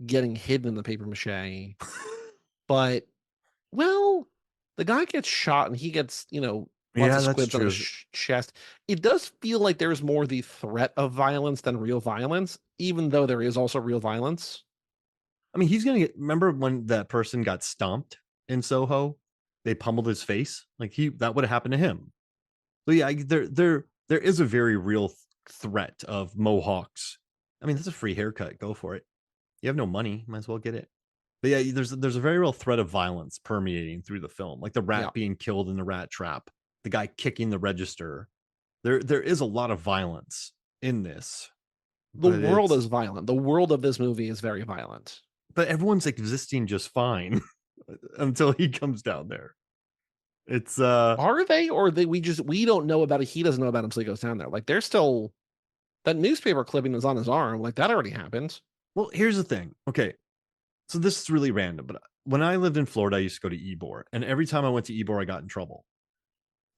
getting hidden in the paper mache. But well, the guy gets shot and he gets, lots of squibs on his chest. It does feel like there's more the threat of violence than real violence, even though there is also real violence. I mean, he's gonna get. Remember when that person got stomped in Soho? They pummeled his face. Like that would have happened to him. So yeah, there is a very real threat of mohawks. I mean, that's a free haircut. Go for it. You have no money, might as well get it. But yeah, there's a very real threat of violence permeating through the film, like the rat being killed in the rat trap, the guy kicking the register. There is a lot of violence in this. The world is violent. The world of this movie is very violent. But everyone's existing just fine until he comes down there. It's are they, or we don't know about it? He doesn't know about it until he goes down there. Like there's still that newspaper clipping is on his arm. Like that already happened. Well, here's the thing. Okay, so this is really random, but when I lived in Florida, I used to go to Ybor, and every time I went to Ybor, I got in trouble.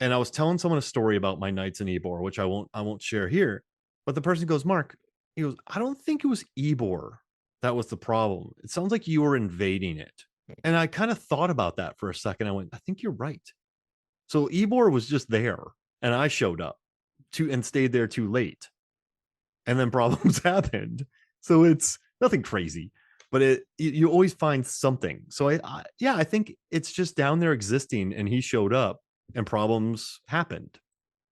And I was telling someone a story about my nights in Ybor, which I won't share here. But the person goes, Mark, he goes, I don't think it was Ybor that was the problem. It sounds like you were invading it. And I kind of thought about that for a second. I went, I think you're right. So Ybor was just there, and I showed up and stayed there too late. And then problems happened. So it's nothing crazy, but you always find something. So I think it's just down there existing, and he showed up and problems happened.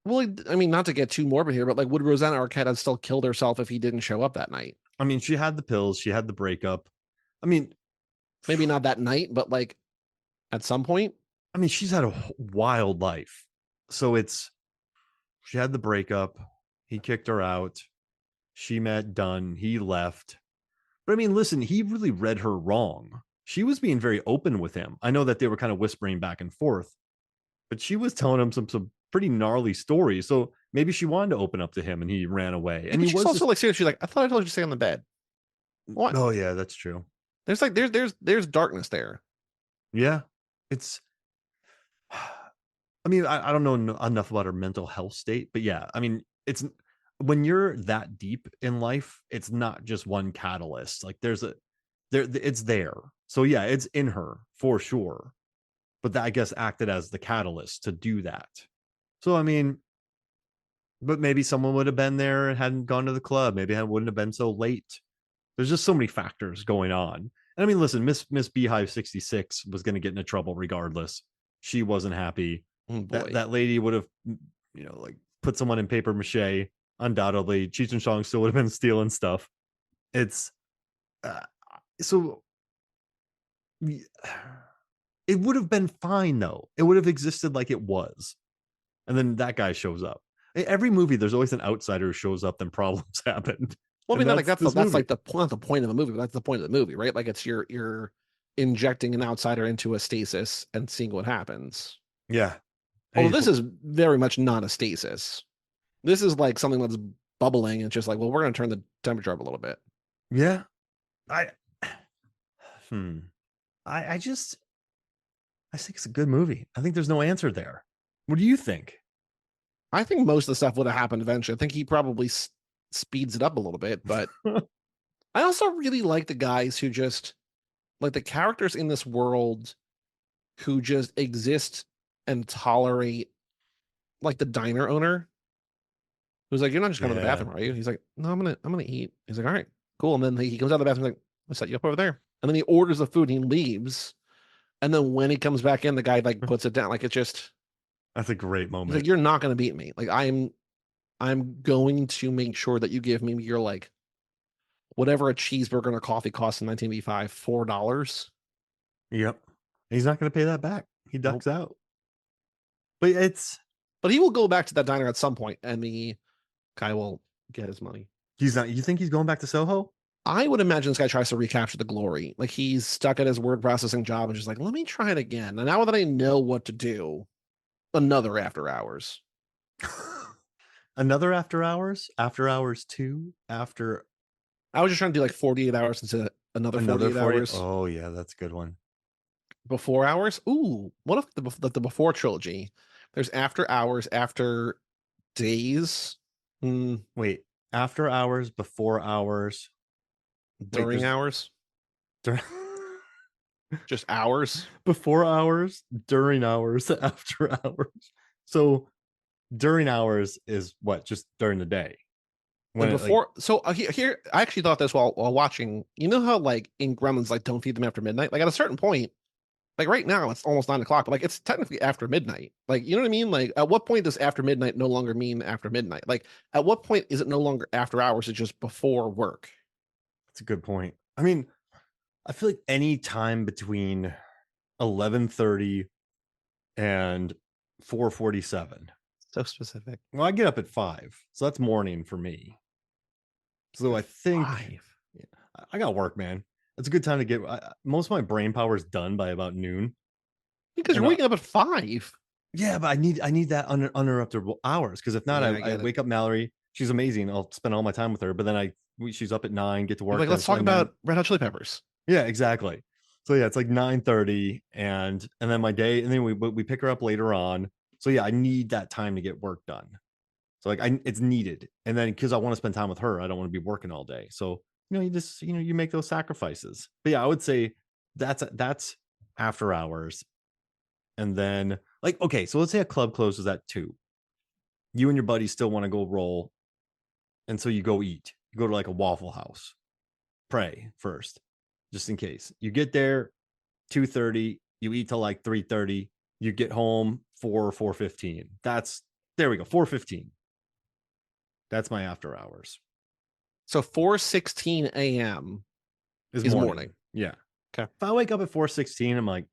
Well, I mean, not to get too morbid here, but like, would Rosanna Arquette have still killed herself if he didn't show up that night? I mean, she had the pills, she had the breakup. I mean, maybe not that night, but like at some point. I mean, she's had a wild life. So she had the breakup. He kicked her out. She met Dunne. He left. But I mean, listen, he really read her wrong. She was being very open with him. I know that they were kind of whispering back and forth, but she was telling him some pretty gnarly stories. So maybe she wanted to open up to him, and he ran away. And she's also like, seriously, she's like, I thought I told you to stay on the bed. What? Oh yeah, that's true. There's like there's darkness there. Yeah, it's. I mean, I don't know enough about her mental health state, but yeah, I mean, it's when you're that deep in life, it's not just one catalyst. Like it's there. So yeah, it's in her for sure. But that, I guess, acted as the catalyst to do that. So I mean, but maybe someone would have been there and hadn't gone to the club. Maybe it wouldn't have been so late. There's just so many factors going on. And I mean, listen, Miss Beehive 66 was going to get into trouble regardless. She wasn't happy. That lady would have, like put someone in paper mache. Undoubtedly, Cheech and Chong still would have been stealing stuff. It's so it would have been fine though. It would have existed like it was, and then that guy shows up. Every movie, there's always an outsider who shows up, then problems happened. Well, I mean, that's like the point of a movie, but that's the point of the movie, right? Like it's you're injecting an outsider into a stasis and seeing what happens. Yeah. Well, this is very much not a stasis. This is like something that's bubbling and just like, well, we're going to turn the temperature up a little bit. Yeah. I think it's a good movie. I think there's no answer there. What do you think? I think most of the stuff would have happened eventually. I think he probably speeds it up a little bit, but I also really like the guys who just like the characters in this world who just exist and tolerate like the diner owner who's like, "You're not just coming to the Yeah. bathroom, are you?" He's like, "No, I'm gonna eat." He's like, "All right, cool." And then he comes out of the bathroom, he's like, "I'll set you up over there." And then he orders the food and he leaves. And then when he comes back in, the guy like puts it down. Like it's just That's a great he's like, moment. "You're not gonna beat me. Like I'm going to make sure that you give me your like whatever a cheeseburger and a coffee cost in 1985, $4. Yep. He's not going to pay that back. He Nope. ducks out. But it's But he will go back to that diner at some point, and the guy will get his money. he's not. You think he's going back to Soho? I would imagine this guy tries to recapture the glory. Like he's stuck at his word processing job and just like, let me try it again. And now that I know what to do, another after hours. Another after hours 2, after I was just trying to do like 48 hours instead of another another 48 40. hours. Oh yeah, that's a good one. Before hours. Ooh, what if the before trilogy? There's after hours, after days, Wait, after hours, before hours. Wait, during hours, dur- just hours. before hours, during hours, after hours. So during hours is what? Just during the day. Like When it before, so here, I actually thought this while watching. You know how like in Gremlins, like don't feed them after midnight. Like at a certain point, like right now, it's almost 9 o'clock, but like it's technically after midnight. Like you know what I mean? Like at what point does after midnight no longer mean after midnight? Like at what point is it no longer after hours? It's just before work. That's a good point. I mean, I feel like any time between 11:30 and 4:47. So specific. Well, I get up at 5, so that's morning for me. So I think Five. yeah, I got work, man. It's a good time to get. Most of my brain power is done by about noon. Because you're And waking up at 5. yeah, but I need that uninterrupted hours because if not, Yeah, I I get it. wake up Mallory. She's amazing. I'll spend all my time with her. But then she's up at 9, get to You're work. like, Then let's it's talk my 9. about Red Hot Chili Peppers. Yeah, exactly. So yeah, it's like 9:30, and then my day, and then we pick her up later on. So yeah, I need that time to get work done. So like it's needed. And then because I want to spend time with her, I don't want to be working all day. So you just you make those sacrifices. But yeah, I would say that's after hours. And then like okay, so let's say a club closes at 2. You and your buddies still want to go roll, and so you go eat. You go to like a Waffle House. Pray first, just in case. You get there 2:30, you eat till like 3:30, you get home 4:15. That's there we go, 4:15. That's my after hours. So 4:16 a.m. Is is morning. morning. Yeah. Okay. If I wake up at 4:16, I'm like,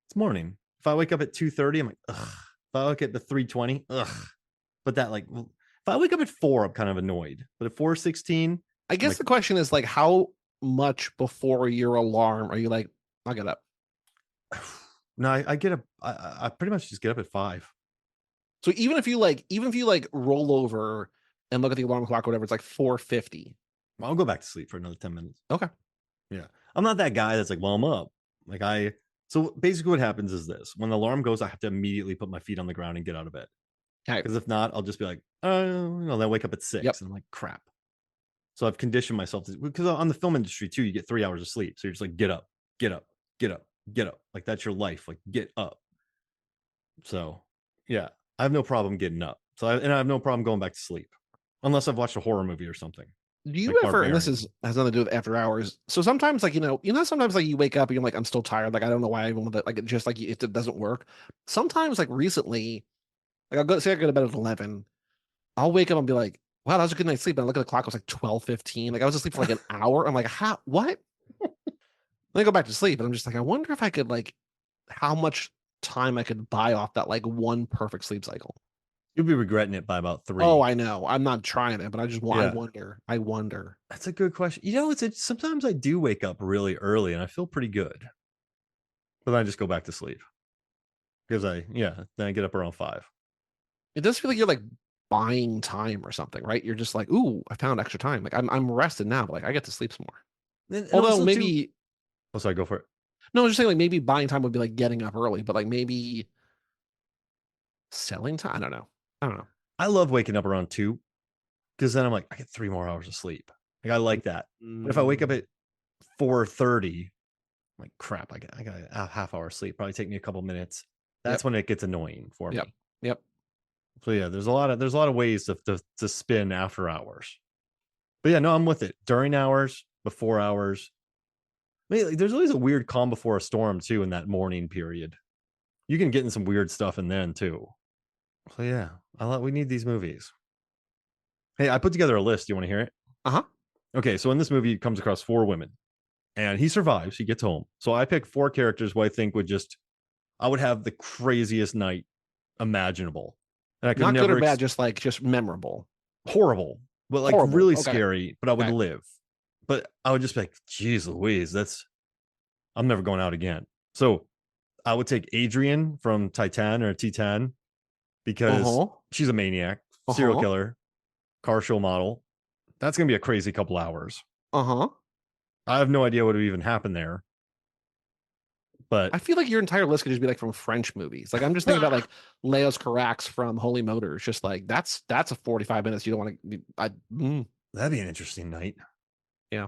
it's morning. If I wake up at 2:30, I'm like, ugh. If I wake up at 3:20, ugh. But that like if I wake up at 4, I'm kind of annoyed. But at 4:16, I guess like, the question is like, how much before your alarm are you like, I'll get up? no, I get up. I pretty much just get up at 5. So even if you like roll over and look at the alarm clock or whatever, it's like 4:50. I'll go back to sleep for another 10 minutes. Okay. Yeah. I'm not that guy that's like, well, I'm up. Like so basically what happens is this. When the alarm goes, I have to immediately put my feet on the ground and get out of bed. Okay. Because if not, I'll just be like, oh, then I wake up at 6. Yep. And I'm like, crap. So I've conditioned myself to, because on the film industry too, you get 3 hours of sleep. So you're just like, get up, get up, get up, get up. Like that's your life. Like get up. So yeah, I have no problem getting up. And I have no problem going back to sleep. Unless I've watched a horror movie or something. Do you Like ever, and this Barbarian. has nothing to do with after hours. So sometimes like, sometimes like you wake up and you're like, I'm still tired. Like, I don't know why I even want to, like, it just like it doesn't work. Sometimes like recently, like I go to bed at 11. I'll wake up and be like, wow, that was a good night's sleep. And I look at the clock, it was like 12:15. Like I was asleep for like an hour. I'm like, how, what? Then I go back to sleep and I'm just like, I wonder if I could like, how much time I could buy off that like one perfect sleep cycle. You'll be regretting it by about 3. Oh, I know. I'm not trying it, but I just want, Yeah. I wonder. That's a good question. It's sometimes I do wake up really early and I feel pretty good. But then I just go back to sleep. Because then I get up around 5. It does feel like you're like buying time or something, right? You're just like, ooh, I found extra time. Like I'm rested now, but like I get to sleep some more. And Although also too, maybe oh, sorry, go for it. no, I was just saying like maybe buying time would be like getting up early, but like maybe selling time. I don't know. I don't know. I love waking up around 2 because then I'm like, I get 3 more hours of sleep. Like I like that. But if I wake up at 4:30, I'm like, crap, I got a half hour sleep. Probably take me a couple minutes. That's when it gets annoying for Yep. me. Yep. So yeah, there's a lot of ways to spin after hours. But yeah, no, I'm with it. During hours, before hours. I mean, like, there's always a weird calm before a storm too in that morning period. You can get in some weird stuff in then too. So yeah, we need these movies. Hey, I put together a list. You want to hear it? Uh-huh. Okay, so in this movie, he comes across 4 women, and he survives. He gets home. So I picked 4 characters who I think I would have the craziest night imaginable, and I could Not good or never bad, just memorable. horrible, but like Horrible. really Okay. scary. But I would Okay. live. But I would just be like, geez Louise, I'm never going out again. So I would take Adrian from Titan or Titan because Uh-huh. she's a maniac, serial Uh-huh. killer, car show model. That's gonna be a crazy couple hours. Uh-huh. I have no idea what would even happen there, but I feel like your entire list could just be like from French movies. Like I'm just thinking about like Leos Carax from Holy Motors. Just like that's a 45 minutes you don't want to. that'd be an interesting night. Yeah.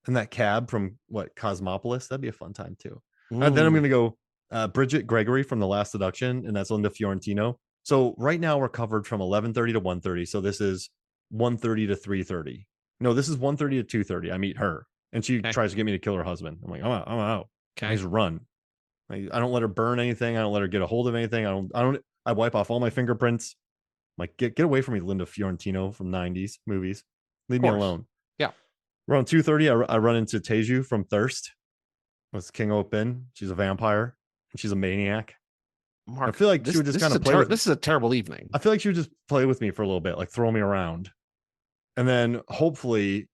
And that cab from what Cosmopolis, that'd be a fun time too. Then I'm Mm. gonna go Bridget Gregory from The Last Seduction, and that's Linda Fiorentino. So right now we're covered from 11:30 to 1:30. So this is 1:30 to 3:30. No, this is 1:30 to 2:30. I meet her, and she Okay. tries to get me to kill her husband. I'm like, I'm out. I Okay. just run. I don't let her burn anything. I don't let her get a hold of anything. I wipe off all my fingerprints. I'm like, get away from me, Linda Fiorentino from 90s movies. Leave me alone. Yeah. Around 2:30, I run into Teju from Thirst. With King Opin. She's a vampire and she's a maniac. Mark, I feel like she would just kind of play with me. This is a terrible evening. I feel like she would just play with me for a little bit, like throw me around. And then hopefully,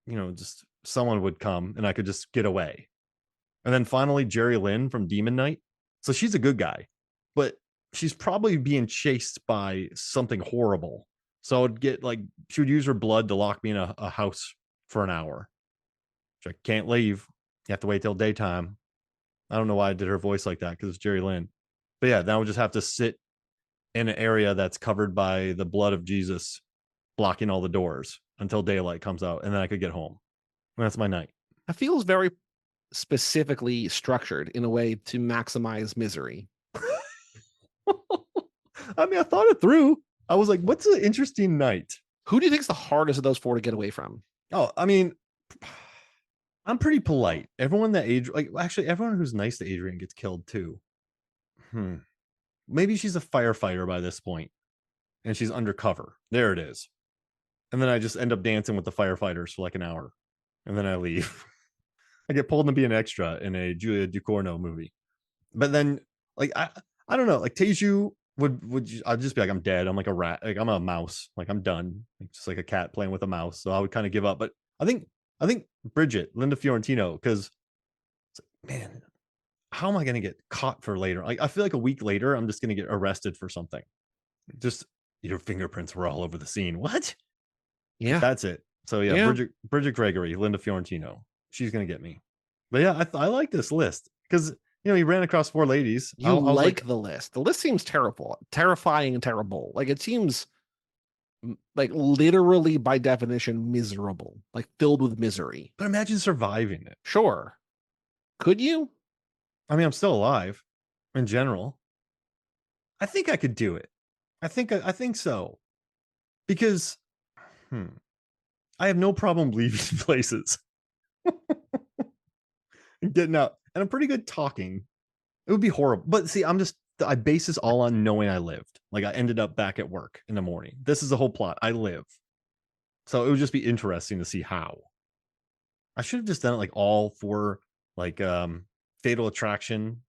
just someone would come and I could just get away. And then finally, Jerry Lynn from Demon Knight. So she's a good guy, but she's probably being chased by something horrible. So I would she would use her blood to lock me in a house for an hour. Which I can't leave. You have to wait till daytime. I don't know why I did her voice like that because it's Jerry Lynn. But yeah, then I would just have to sit in an area that's covered by the blood of Jesus, blocking all the doors until daylight comes out, and then I could get home. And that's my night. It feels very specifically structured in a way to maximize misery. I mean, I thought it through. I was like, what's an interesting night? Who do you think is the hardest of those 4 to get away from? Oh, I mean, I'm pretty polite. Everyone everyone who's nice to Adrian gets killed too. Maybe she's a firefighter by this point and she's undercover. There it is. And then I just end up dancing with the firefighters for like an hour and then I leave. I get pulled to be an extra in a Julia Ducournau movie. But then I don't know, like Teju I'd just be like, I'm dead. I'm like a rat. Like I'm a mouse. Like I'm done. Like, just like a cat playing with a mouse. So I would kind of give up. But I think Bridget, Linda Fiorentino, because man, how am I going to get caught for later? Like, I feel like a week later, I'm just going to get arrested for something. Just your fingerprints were all over the scene. What? Yeah. Like, that's it. So yeah, Bridget Gregory, Linda Fiorentino. She's going to get me. But yeah, I like this list because, he ran across 4 ladies. You like the list. The list seems terrifying and terrible. Like it seems like literally by definition miserable, like filled with misery. But imagine surviving it. Sure. Could you? I mean, I'm still alive in general. I think I could do it. I think so. Because I have no problem leaving places. And getting out. And I'm pretty good talking. It would be horrible. But see, I base this all on knowing I lived. Like I ended up back at work in the morning. This is the whole plot. I live. So it would just be interesting to see how. I should have just done it like all for like Fatal Attraction,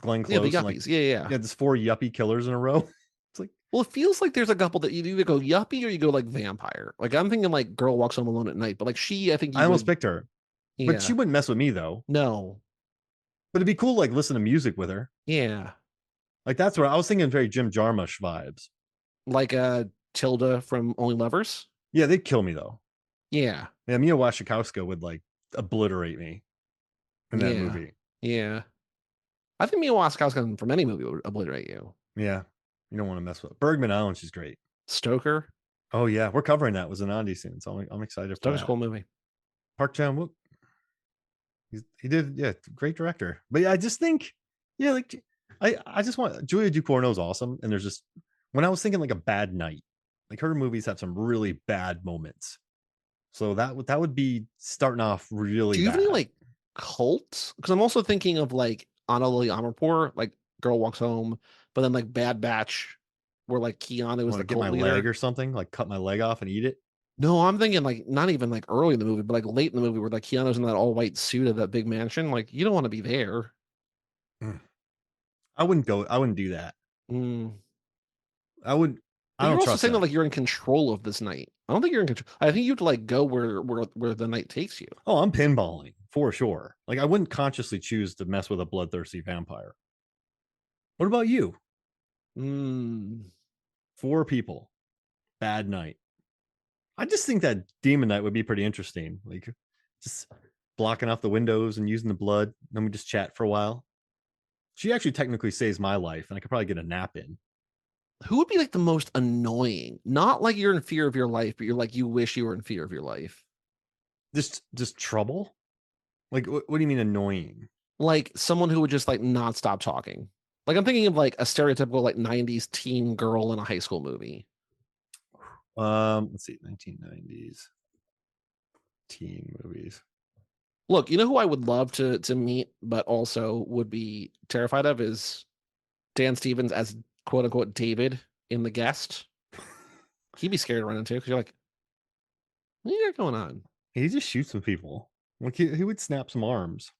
Glenn Close. Yeah, the yuppies. Yeah. Yeah, there's 4 yuppie killers in a row. It's like, well, it feels like there's a couple that you either go yuppie or you go like vampire. Like I'm thinking like Girl Walks Home Alone at Night, but like I think I almost picked her. Yeah. But she wouldn't mess with me though. No. But it'd be cool, like listen to music with her. Yeah. Like that's where I was thinking very Jim Jarmusch vibes. Like Tilda from Only Lovers. Yeah, they'd kill me though. Yeah. Yeah, Mia Wasikowska would like obliterate me in that movie. Yeah. I think Mia Wasikowska from any movie would obliterate you. Yeah. You don't want to mess with Bergman Island. She's great. Stoker. Oh yeah, we're covering that with Zanandi soon, so I'm excited for Stoker's that. a cool movie. Park Chan-wook. He did, yeah, great director. But yeah, I just think, yeah, like I just want Julia Ducournau's awesome, and there's just when I was thinking like a bad night, like her movies have some really bad moments. So that would be starting off really Do you have any bad. like cults? Because I'm also thinking of like Annalie Amirpour, like Girl Walks Home, but then like Bad Batch, where like Keanu was Want the to get cult my leader. leg or something, like cut my leg off and eat it. No, I'm thinking like not even like early in the movie, but like late in the movie where like Keanu's in that all white suit of that big mansion. Like you don't want to be there. Mm. I wouldn't go. I wouldn't do that. Mm. I would. I But you're don't also trust saying that that. like you're in control of this night. I don't think you're in control. I think you have to like go where the night takes you. Oh, I'm pinballing for sure. Like I wouldn't consciously choose to mess with a bloodthirsty vampire. What about you? Mm. 4 people. Bad night. I just think that demon night would be pretty interesting. Like just blocking off the windows and using the blood. Then we just chat for a while. She actually technically saves my life, and I could probably get a nap in. Who would be like the most annoying? Not like you're in fear of your life, but you're like you wish you were in fear of your life. Just trouble. Like what do you mean annoying? Like someone who would just like not stop talking. Like I'm thinking of like a stereotypical like 90s teen girl in a high school movie. Let's see, 1990s teen movies. Look, you know who I would love to meet, but also would be terrified of is Dan Stevens as quote unquote David in The Guest. He'd be scared to run into because you're like, what you got going on? He just shoots some people. Like he would snap some arms.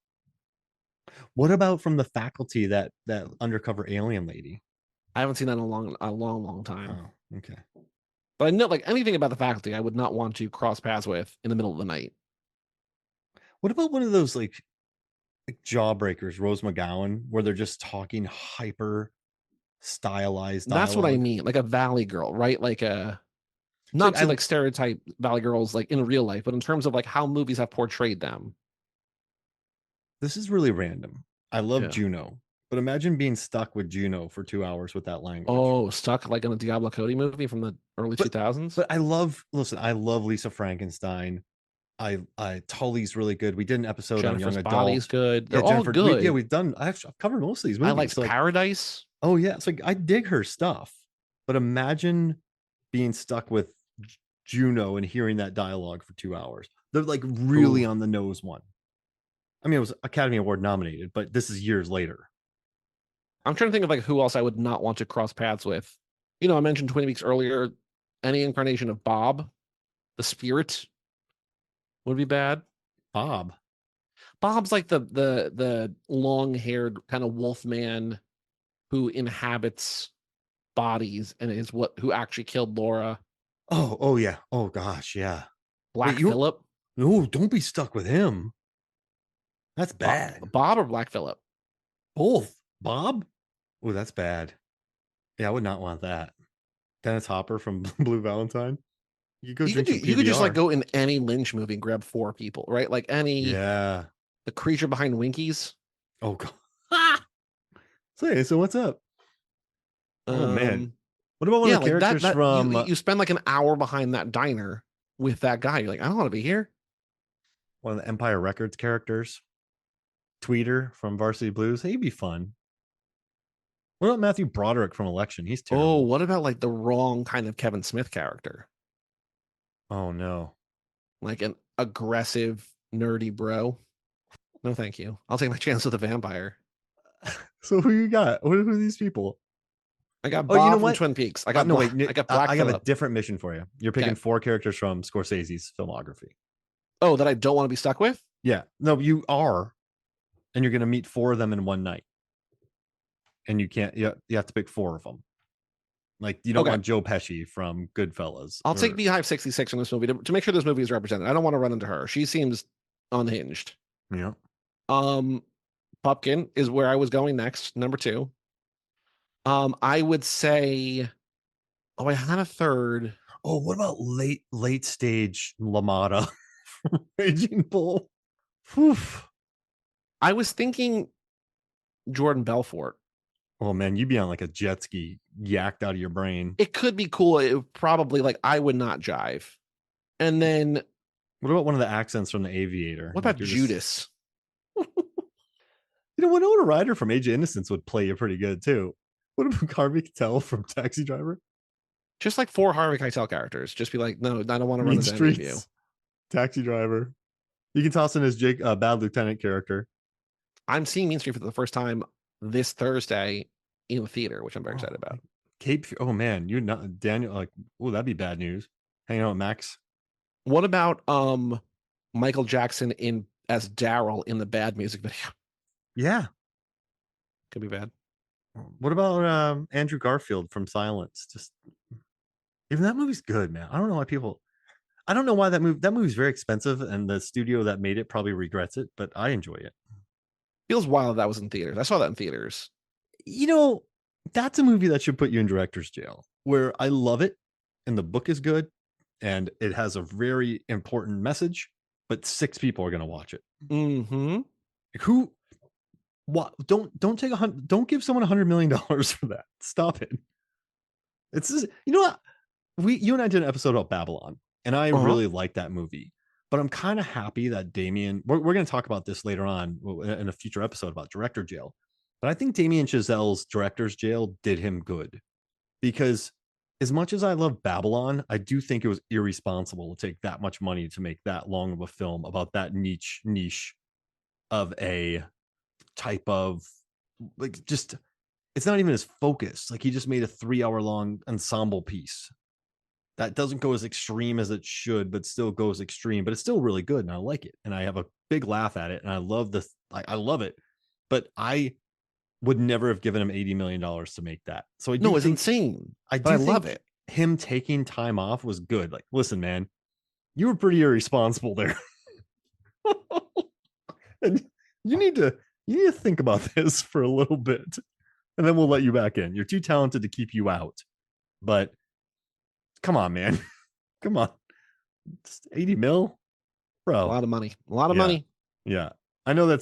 What about from The Faculty, that undercover alien lady? I haven't seen that in a long time. Oh, okay. But I know like anything about The Faculty, I would not want to cross paths with in the middle of the night. What about one of those like Jawbreakers, Rose McGowan, where they're just talking hyper stylized That's what I dialogue? mean, like a Valley Girl, right? Like a It's not to like stereotype Valley Girls like in real life, but in terms of like how movies have portrayed them. This is really random. I love Yeah. Juno, but imagine being stuck with Juno for 2 hours with that language. Oh, stuck like in a Diablo Cody movie from the early But 2000s. I love Lisa Frankenstein. I Tully's really good. We did an episode on young Jennifer's Body's adult. good. Yeah, They're all Jennifer. good. We've done. I've covered most of these I movies. liked So like, Paradise. oh yeah, it's like I dig her stuff. But imagine being stuck with Juno and hearing that dialogue for 2 hours. They're like really Ooh. on the nose one. I mean, it was Academy Award nominated, but this is years later. I'm trying to think of like who else I would not want to cross paths with. You know, I mentioned Twin Peaks earlier. Any incarnation of Bob, the spirit, would be bad. Bob. Bob's like the long-haired kind of wolf man who inhabits bodies and is what who actually killed Laura. Oh yeah. Oh gosh, yeah. Black Wait, you Phillip. no, don't be stuck with him. That's bad. Bob or Black Phillip? Both. Bob? Oh, that's bad. Yeah, I would not want that. Dennis Hopper from Blue Valentine. You go drink some You could just like PBR. go in any Lynch movie and grab 4 people, right? Like any Yeah. the creature behind Winkies. Oh god. Ah! So what's up? Oh man. What about one Yeah, of the like characters that from you spend like an hour behind that diner with that guy. You're like, I don't want to be here. one of the Empire Records characters? Tweeter from Varsity Blues. He'd be fun. What about Matthew Broderick from Election? He's Oh, terrible. what about like the wrong kind of Kevin Smith character? Oh no. Like an aggressive, nerdy bro. No, thank you. I'll take my chance with a vampire. So who you got? Who are these people? I got Oh, you know Bob from what? Twin Peaks. I got No, Black, wait. I got Black I have a Phillip. different mission for you. You're picking Okay. 4 characters from Scorsese's filmography. Oh, that I don't want to be stuck with? Yeah. No, you are. And you're going to meet 4 of them in one night. And you can't, you have to pick 4 of them. Like, you don't Okay. want Joe Pesci from Goodfellas. I'll take Beehive 66 in this movie to make sure this movie is represented. I don't want to run into her. She seems unhinged. Yeah. Pupkin is where I was going next, number 2. I would say, oh, I had a third. Oh, what about late stage LaMotta from Raging Bull? Whew. I was thinking Jordan Belfort. Oh man, you'd be on like a jet ski, yacked out of your brain. It could be cool. It probably like I would not jive. And then What about one of the accents from The Aviator? what Like about you're just, Judas? Winona Ryder from Age of Innocence would play you pretty good too. What about Harvey Keitel from Taxi Driver? Just like 4 Harvey Keitel characters. Just be like, no, I don't want to run Mean into any of you. Streets, Taxi Driver. You can toss in his Jake Bad Lieutenant character. I'm seeing Mean Street for the first time this Thursday in the theater, which I'm very excited about. Cape. Oh man, you're not Daniel. Like, oh, that'd be bad news. Hanging out with Max. What about Michael Jackson in as Daryl in the Bad music video? Yeah. Could be bad. What about Andrew Garfield from Silence? Just even that movie's good, man. I don't know why people. I don't know why that movie's very expensive, and the studio that made it probably regrets it. But I enjoy it. Feels wild that was in theaters. I saw that in theaters. That's a movie that should put you in director's jail. Where I love it, and the book is good, and it has a very important message. But 6 people are going to watch it. Mm-hmm. Who? What? Don't take don't give someone $100 million for that. Stop it. It's just, you know what? You and I did an episode about Babylon, and I really like that movie. But I'm kind of happy that Damien. We're going to talk about this later on in a future episode about director jail. But I think Damien Chazelle's director's jail did him good, because as much as I love Babylon, I do think it was irresponsible to take that much money to make that long of a film about that niche of a type of, like, just, it's not even his focus. Like, he just made a 3-hour long ensemble piece that doesn't go as extreme as it should, but still goes extreme, but it's still really good. And I like it. And I have a big laugh at it. And I love this. I love it, but I would never have given him $80 million to make that. So no, it's insane. I love it. Him taking time off was good. Like, listen, man, you were pretty irresponsible there. And you need to think about this for a little bit, and then we'll let you back in. You're too talented to keep you out. But come on, man. Come on. Just 80 mil, bro. A lot of money. A lot of money. Yeah. I know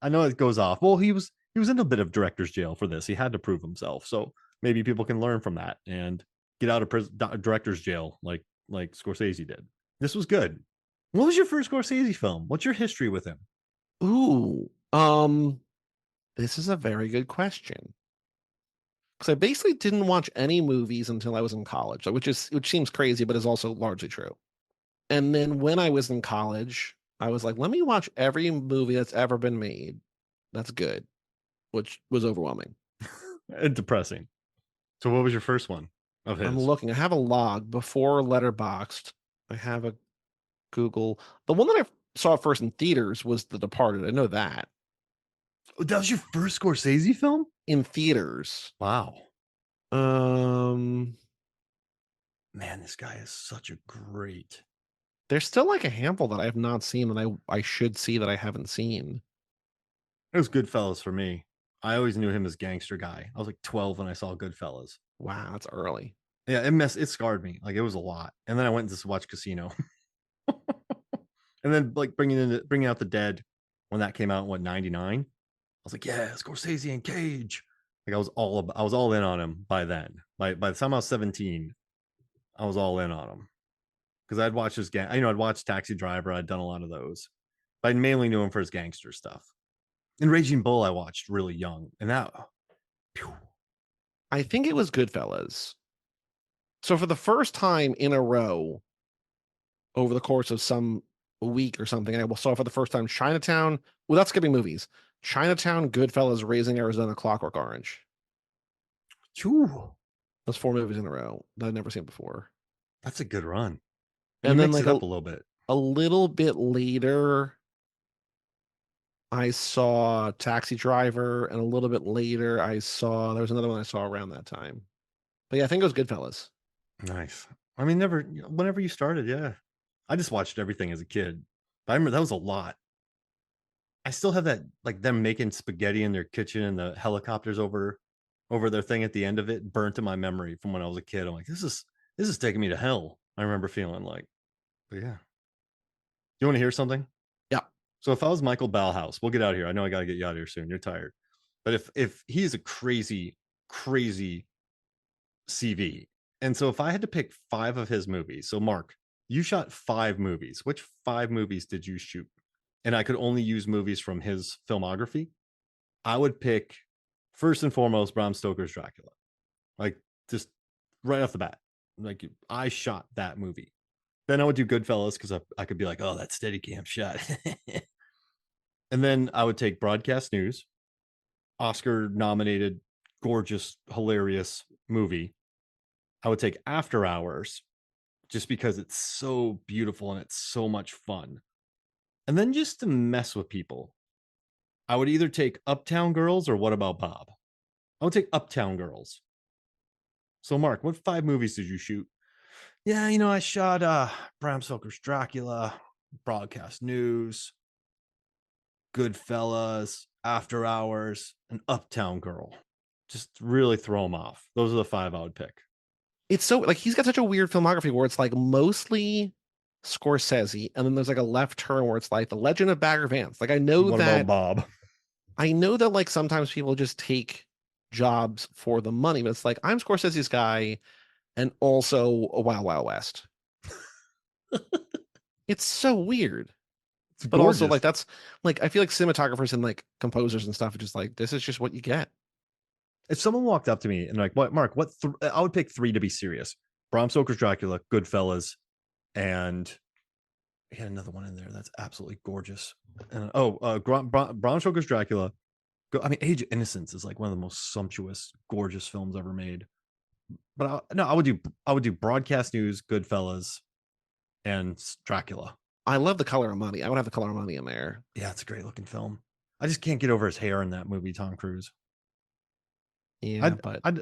I know it goes off. Well, he was in a bit of director's jail for this. He had to prove himself. So maybe people can learn from that and get out of director's jail like Scorsese did. This was good. What was your first Scorsese film? What's your history with him? Ooh, this is a very good question. Because I basically didn't watch any movies until I was in college, which seems crazy, but is also largely true. And then when I was in college, I was like, let me watch every movie that's ever been made. That's good, which was overwhelming. And depressing. So what was your first one of his? I'm looking. I have a log before Letterboxd. I have a Google. The one that I saw first in theaters was The Departed. I know that. That was your first Scorsese film? In theaters. Wow. Man, this guy is such a great. There's still like a handful that I have not seen that I should see that I haven't seen. It was Goodfellas for me. I always knew him as gangster guy. I was like 12 when I saw Goodfellas. Wow, that's early. Yeah, it scarred me. Like, it was a lot. And then I went and just watched Casino. And then like bringing out the Dead when that came out in 99. I was like, yeah, Scorsese and Cage. Like, I was all in on him by then. By the time I was 17, I was all in on him. Because I'd watched I'd watched Taxi Driver. I'd done a lot of those. But I mainly knew him for his gangster stuff. And Raging Bull I watched really young. And that, I think it was Goodfellas. So for the first time in a row, over the course of some week or something, I saw for the first time Chinatown, without skipping movies, Chinatown, Goodfellas, Raising Arizona, Clockwork Orange. Those 4 movies in a row that I'd never seen before. That's a good run. And then like it up a little bit. A little bit later, I saw Taxi Driver, and a little bit later there was another one I saw around that time. But yeah, I think it was Goodfellas. Nice. I mean, whenever you started, yeah. I just watched everything as a kid. But I remember that was a lot. I still have that, like, them making spaghetti in their kitchen and the helicopters over their thing at the end of it burnt in my memory from when I was a kid. I'm like, this is taking me to hell. I remember feeling like, but yeah. You want to hear something? Yeah. So if I was Michael Ballhaus, we'll get out of here. I know I got to get you out of here soon. You're tired. But if he is a crazy, crazy CV. And so if I had to pick 5 of his movies, so Mark, you shot 5 movies. Which 5 movies did you shoot? And I could only use movies from his filmography. I would pick first and foremost Bram Stoker's Dracula. Like just right off the bat. Like I shot that movie. Then I would do Goodfellas because I could be like, oh, that Steadicam shot. And then I would take Broadcast News, Oscar nominated, gorgeous, hilarious movie. I would take After Hours just because it's so beautiful and it's so much fun. And then just to mess with people, I would either take Uptown Girls or What About Bob? I would take Uptown Girls. So Mark, what 5 movies did you shoot? Yeah, I shot Bram Stoker's Dracula, Broadcast News, Goodfellas, After Hours, and Uptown Girl. Just really throw them off. Those are the 5 I would pick. It's so like he's got such a weird filmography where it's like mostly Scorsese, and then there's like a left turn where it's like The Legend of Bagger Vance. Like I know What that about Bob? I know that like sometimes people just take jobs for the money, but it's like I'm Scorsese's guy and also a Wild Wild West. It's so weird. It's But also gorgeous. like that's like I feel like cinematographers and like composers and stuff are just like this is just what you get. If someone walked up to me and like, what, Mark, I would pick 3 to be serious. Bram Stoker's Dracula, Goodfellas, and he had another one in there that's absolutely gorgeous. And Bram Stoker's Dracula. Age of Innocence is like one of the most sumptuous, gorgeous films ever made. But I would do Broadcast News, Goodfellas, and Dracula. I love The Color of Money. I would have The Color of Money in there. Yeah, it's a great looking film. I just can't get over his hair in that movie, Tom Cruise. Yeah, I'd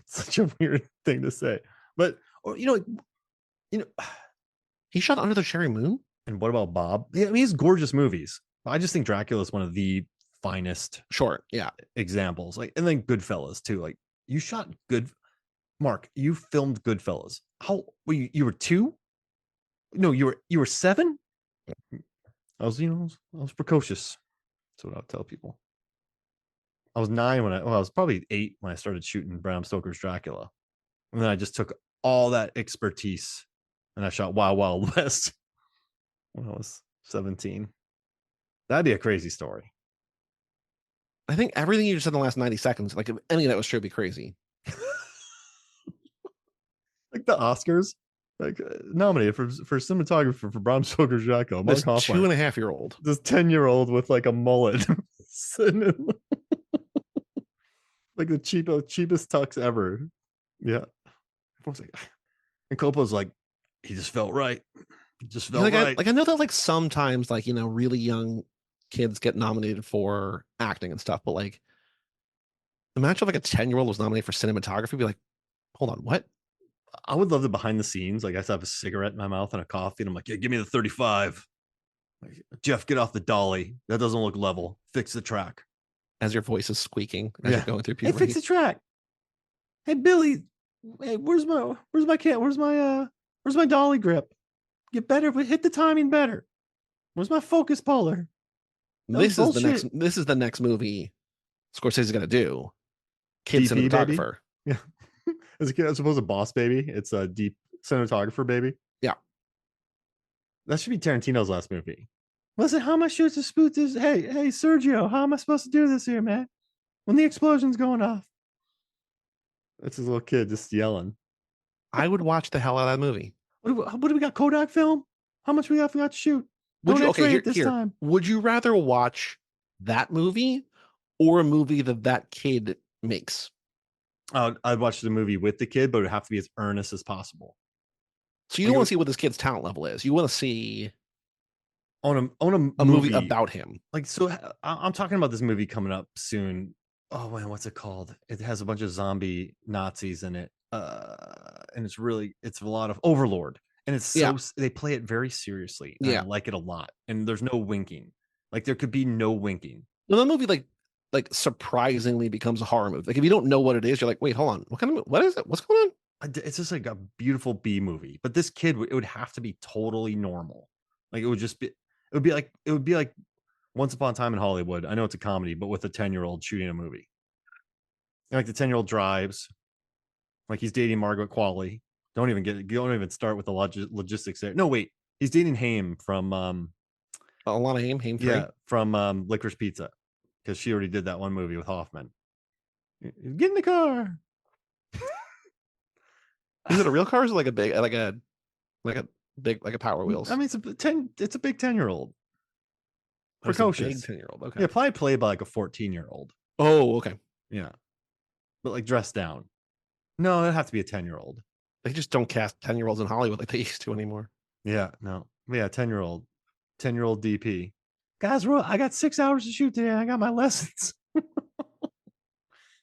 such a weird thing to say, but he shot Under the Cherry Moon. And What About Bob? Yeah, he has gorgeous movies. I just think Dracula is one of the finest, Sure, yeah, examples. Like, and then Goodfellas too. Like, you shot good. Mark, you filmed Goodfellas. How were you? You were 2? No, you were 7. I was precocious. That's what I'll tell people. I was 9 I was probably 8 when I started shooting Bram Stoker's Dracula. And then I just took all that expertise and I shot Wild Wild West when I was 17. That'd be a crazy story. I think everything you just said in the last 90 seconds, like if any of that was true, would be crazy. Like the Oscars, like nominated for cinematographer for Bram Stoker's Dracula. This 2.5-year-old, this 10-year-old with like a mullet, like the cheapest tux ever. Yeah, everyone's like, and Coppola's like, he just felt right. He just felt right. I know that like sometimes like really young kids get nominated for acting and stuff, but like imagine if like a 10-year-old was nominated for cinematography, be like, hold on, what? I would love the behind the scenes. Like I have a cigarette in my mouth and a coffee, and I'm like, yeah, give me the 35. Like, Jeff, get off the dolly. That doesn't look level. Fix the track. As your voice is squeaking as you're going through puberty. Hey, fix the track. Hey, Billy. Hey, where's my dolly grip? Get better, but hit the timing better. Where's my focus puller? This is the next movie Scorsese's gonna do. Kid DP, cinematographer. Baby? Yeah. As a kid, I suppose a boss baby. It's a deep cinematographer baby. Yeah. That should be Tarantino's last movie. Listen, how am I supposed to spoot this? Hey, Sergio, how am I supposed to do this here, man? When the explosion's going off. That's his little kid just yelling. I would watch the hell out of that movie. What do we got? Kodak film? How much we have to shoot? Time. Would you rather watch that movie or a movie that kid makes? I'd watch the movie with the kid, but it would have to be as earnest as possible. So you don't want to see what this kid's talent level is. You want to see on a movie about him. Like, so I'm talking about this movie coming up soon. Oh man, what's it called? It has a bunch of zombie Nazis in it. And it's a lot of Overlord. And it's they play it very seriously. I like it a lot. And there's no winking. Like there could be no winking. Well, the movie like surprisingly becomes a horror movie. Like if you don't know what it is, you're like, wait, hold on. What is it? What's going on? It's just like a beautiful B movie. But this kid, it would have to be totally normal. Like it would be like Once Upon a Time in Hollywood. I know it's a comedy, but with a 10-year-old shooting a movie. And like the 10-year-old drives, like he's dating Margaret Qualley. Don't even start with the logistics there. No, wait, he's dating Haim from Alana Haim 3. Yeah, from Licorice Pizza, because she already did that one movie with Hoffman. Get in the car. Is it a real car? Or is it like a big, like a big, like a Power Wheels? I mean, it's a big 10-year-old. Precocious. Big 10-year-old. Okay. Yeah, probably played by like a 14-year-old. Oh, okay. Yeah, but like dressed down. No, it'd have to be a 10-year-old. They just don't cast 10-year-olds in Hollywood like they used to anymore. Yeah, no. Yeah, 10-year-old DP. Guys, I got 6 hours to shoot today. I got my lessons.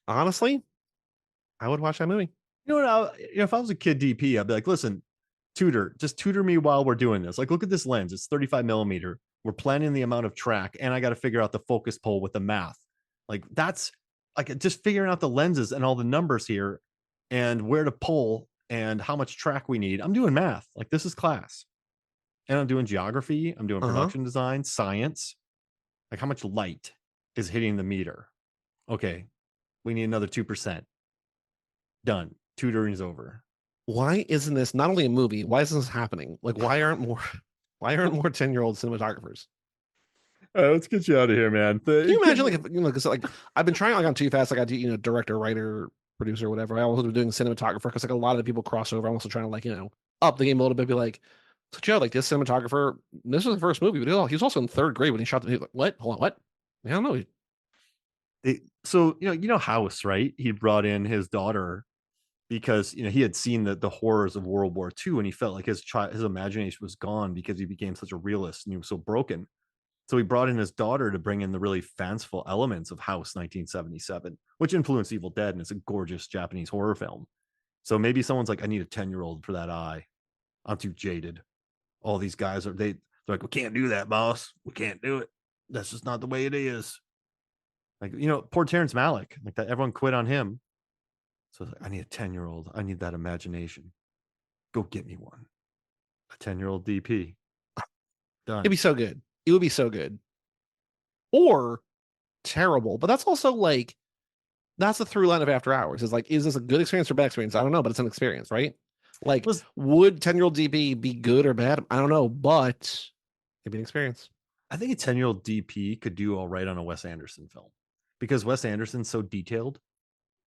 Honestly, I would watch that movie. You know what? If I was a kid DP, I'd be like, listen, just tutor me while we're doing this. Like, look at this lens. It's 35 millimeter. We're planning the amount of track, and I got to figure out the focus pull with the math. Like, that's like just figuring out the lenses and all the numbers here and where to pull and how much track we need. I'm doing math. Like, this is class. And I'm doing geography. I'm doing production design, science. Like, how much light is hitting the meter? Okay, we need another 2%. Done. Tutoring is over. Why isn't this not only a movie? Why isn't this happening? Like, why aren't more 10-year-old cinematographers? All right, let's get you out of here, man. Can you imagine, like, if, because like I've been trying, like, on Too Fast, like I do, director, writer, producer, whatever. I also been doing cinematographer because like a lot of the people cross over. I'm also trying to, like, up the game a little bit. Be like, so Joe, like, this cinematographer, this was the first movie, but he was also in 3rd grade when he shot the. Like, what? Hold on, what? I don't know. So House, right? He brought in his daughter because he had seen the horrors of World War II, and he felt like his imagination was gone because he became such a realist and he was so broken. So he brought in his daughter to bring in the really fanciful elements of House 1977, which influenced Evil Dead, and it's a gorgeous Japanese horror film. So maybe someone's like, I need a 10-year-old for that eye. I'm too jaded. All these guys they're like, we can't do that, boss. We can't do it. That's just not the way it is. Like, poor Terrence Malick, like that, everyone quit on him. So it's like, I need a 10-year-old. I need that imagination. Go get me one. A 10-year-old DP. Done. It'd be so good. It would be so good. Or terrible. But that's also like, that's the through line of After Hours. Is like, is this a good experience or bad experience? I don't know, but it's an experience, right? Like, would 10-year-old DP be good or bad? I don't know, but it'd be an experience. I think a 10-year-old DP could do all right on a Wes Anderson film because Wes Anderson's so detailed.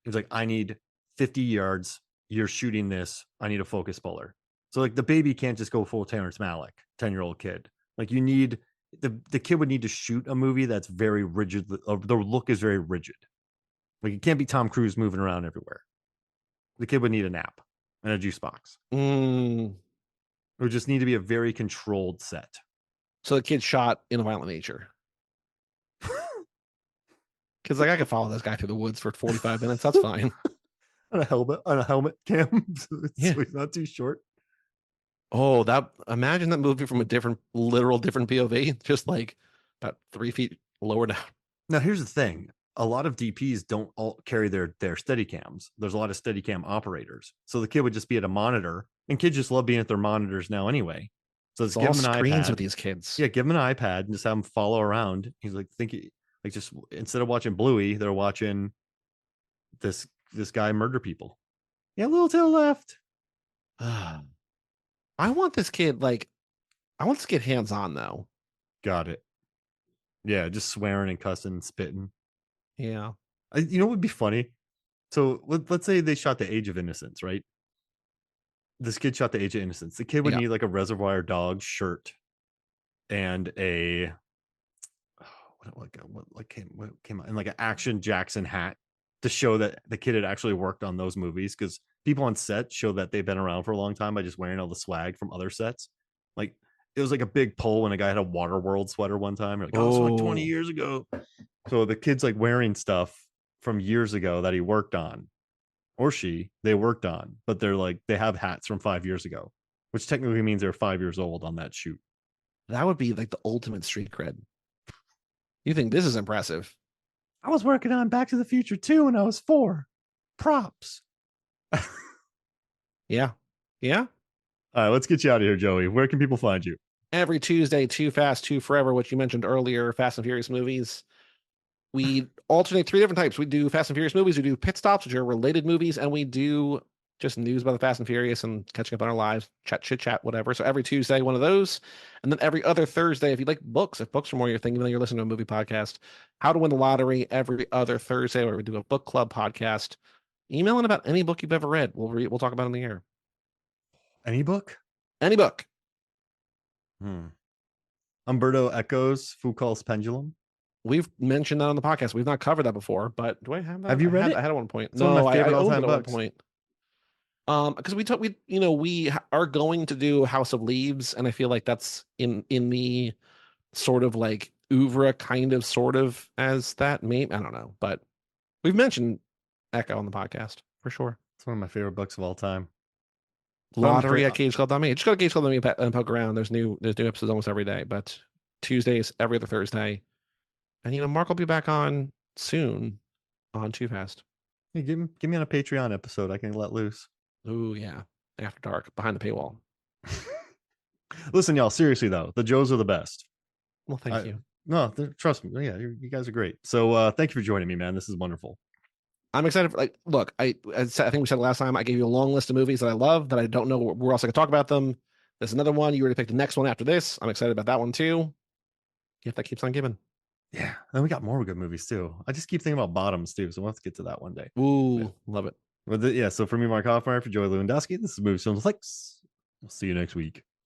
He's like, I need 50 yards. You're shooting this. I need a focus puller. So like the baby can't just go full Terrence Malick, 10-year-old kid. Like you need the kid would need to shoot a movie that's very rigid. The look is very rigid. Like it can't be Tom Cruise moving around everywhere. The kid would need a nap and a juice box. It would just need to be a very controlled set. So the kid shot in a violent nature. Because like I could follow this guy through the woods for 45 minutes. That's fine. on a helmet cam. So he's not too short. Oh, imagine that movie from a literal different POV, just like about 3 feet lower down. Now here's the thing. A lot of DPs don't all carry their steady cams. There's a lot of steady cam operators. So the kid would just be at a monitor, and kids just love being at their monitors now anyway. So just give them an iPad with these kids. Yeah, give them an iPad and just have them follow around. He's like, just instead of watching Bluey, they're watching this guy murder people. Yeah, a little to the left. I want this kid hands on though. Got it. Yeah, just swearing and cussing and spitting. Yeah. You know what would be funny? So let's say they shot The Age of Innocence, right? This kid shot The Age of Innocence. The kid would need like a Reservoir Dogs shirt and a what came out and like an Action Jackson hat to show that the kid had actually worked on those movies, because people on set show that they've been around for a long time by just wearing all the swag from other sets. Like it was like a big pull when a guy had a Waterworld sweater one time. You're like, oh, it's like 20 years ago. So the kid's like wearing stuff from years ago that he worked on, or they worked on, but they're like, they have hats from 5 years ago, which technically means they're 5 years old on that shoot. That would be like the ultimate street cred. You think this is impressive? I was working on Back to the Future 2 when I was 4. Props. Yeah. All right, let's get you out of here, Joey. Where can people find you? every Tuesday, Too Fast, Too Forever, which you mentioned earlier, Fast and Furious movies. We alternate 3 different types. We do Fast and Furious movies, we do pit stops, which are related movies, and we do just news about the Fast and Furious and catching up on our lives, chit chat, whatever. So every Tuesday, one of those. And then every other Thursday, if you like books, if books are more your thing, even though you're listening to a movie podcast, How to Win the Lottery every other Thursday, where we do a book club podcast. Email in about any book you've ever read. We'll talk about it on the air. Any book? Any book. Umberto Eco's Foucault's Pendulum. We've mentioned that on the podcast. We've not covered that before, but do I have that? Have you read it? I had at one point. It's one of my favorite I owned all-time it at one books. point. Because we are going to do House of Leaves, and I feel like that's in the sort of like oeuvre, kind of, sort of as that. Maybe I don't know, but we've mentioned Echo on the podcast for sure. It's one of my favorite books of all time. Lottery at GageClub.me. Just go to GageClub.me and poke around. There's new episodes almost every day, but Tuesdays every other Thursday. And Mark will be back on soon on Too Fast. Hey, give me on a Patreon episode. I can let loose. Oh yeah, After Dark, behind the paywall. Listen, y'all. Seriously though, the Joes are the best. Well, thank you. No, trust me. Yeah, you guys are great. So thank you for joining me, man. This is wonderful. I'm excited for, look, I think we said last time, I gave you a long list of movies that I love that I don't know where else I could talk about them. There's another one. You already picked the next one after this. I'm excited about that one too. If that keeps on giving. Yeah. And we got more good movies too. I just keep thinking about Bottoms too. So we'll have to get to that one day. Ooh, love it. But so for me, Mark Hoffmeyer, for Joey Lewandowski, this is Movies, Films, Flicks. We'll see you next week.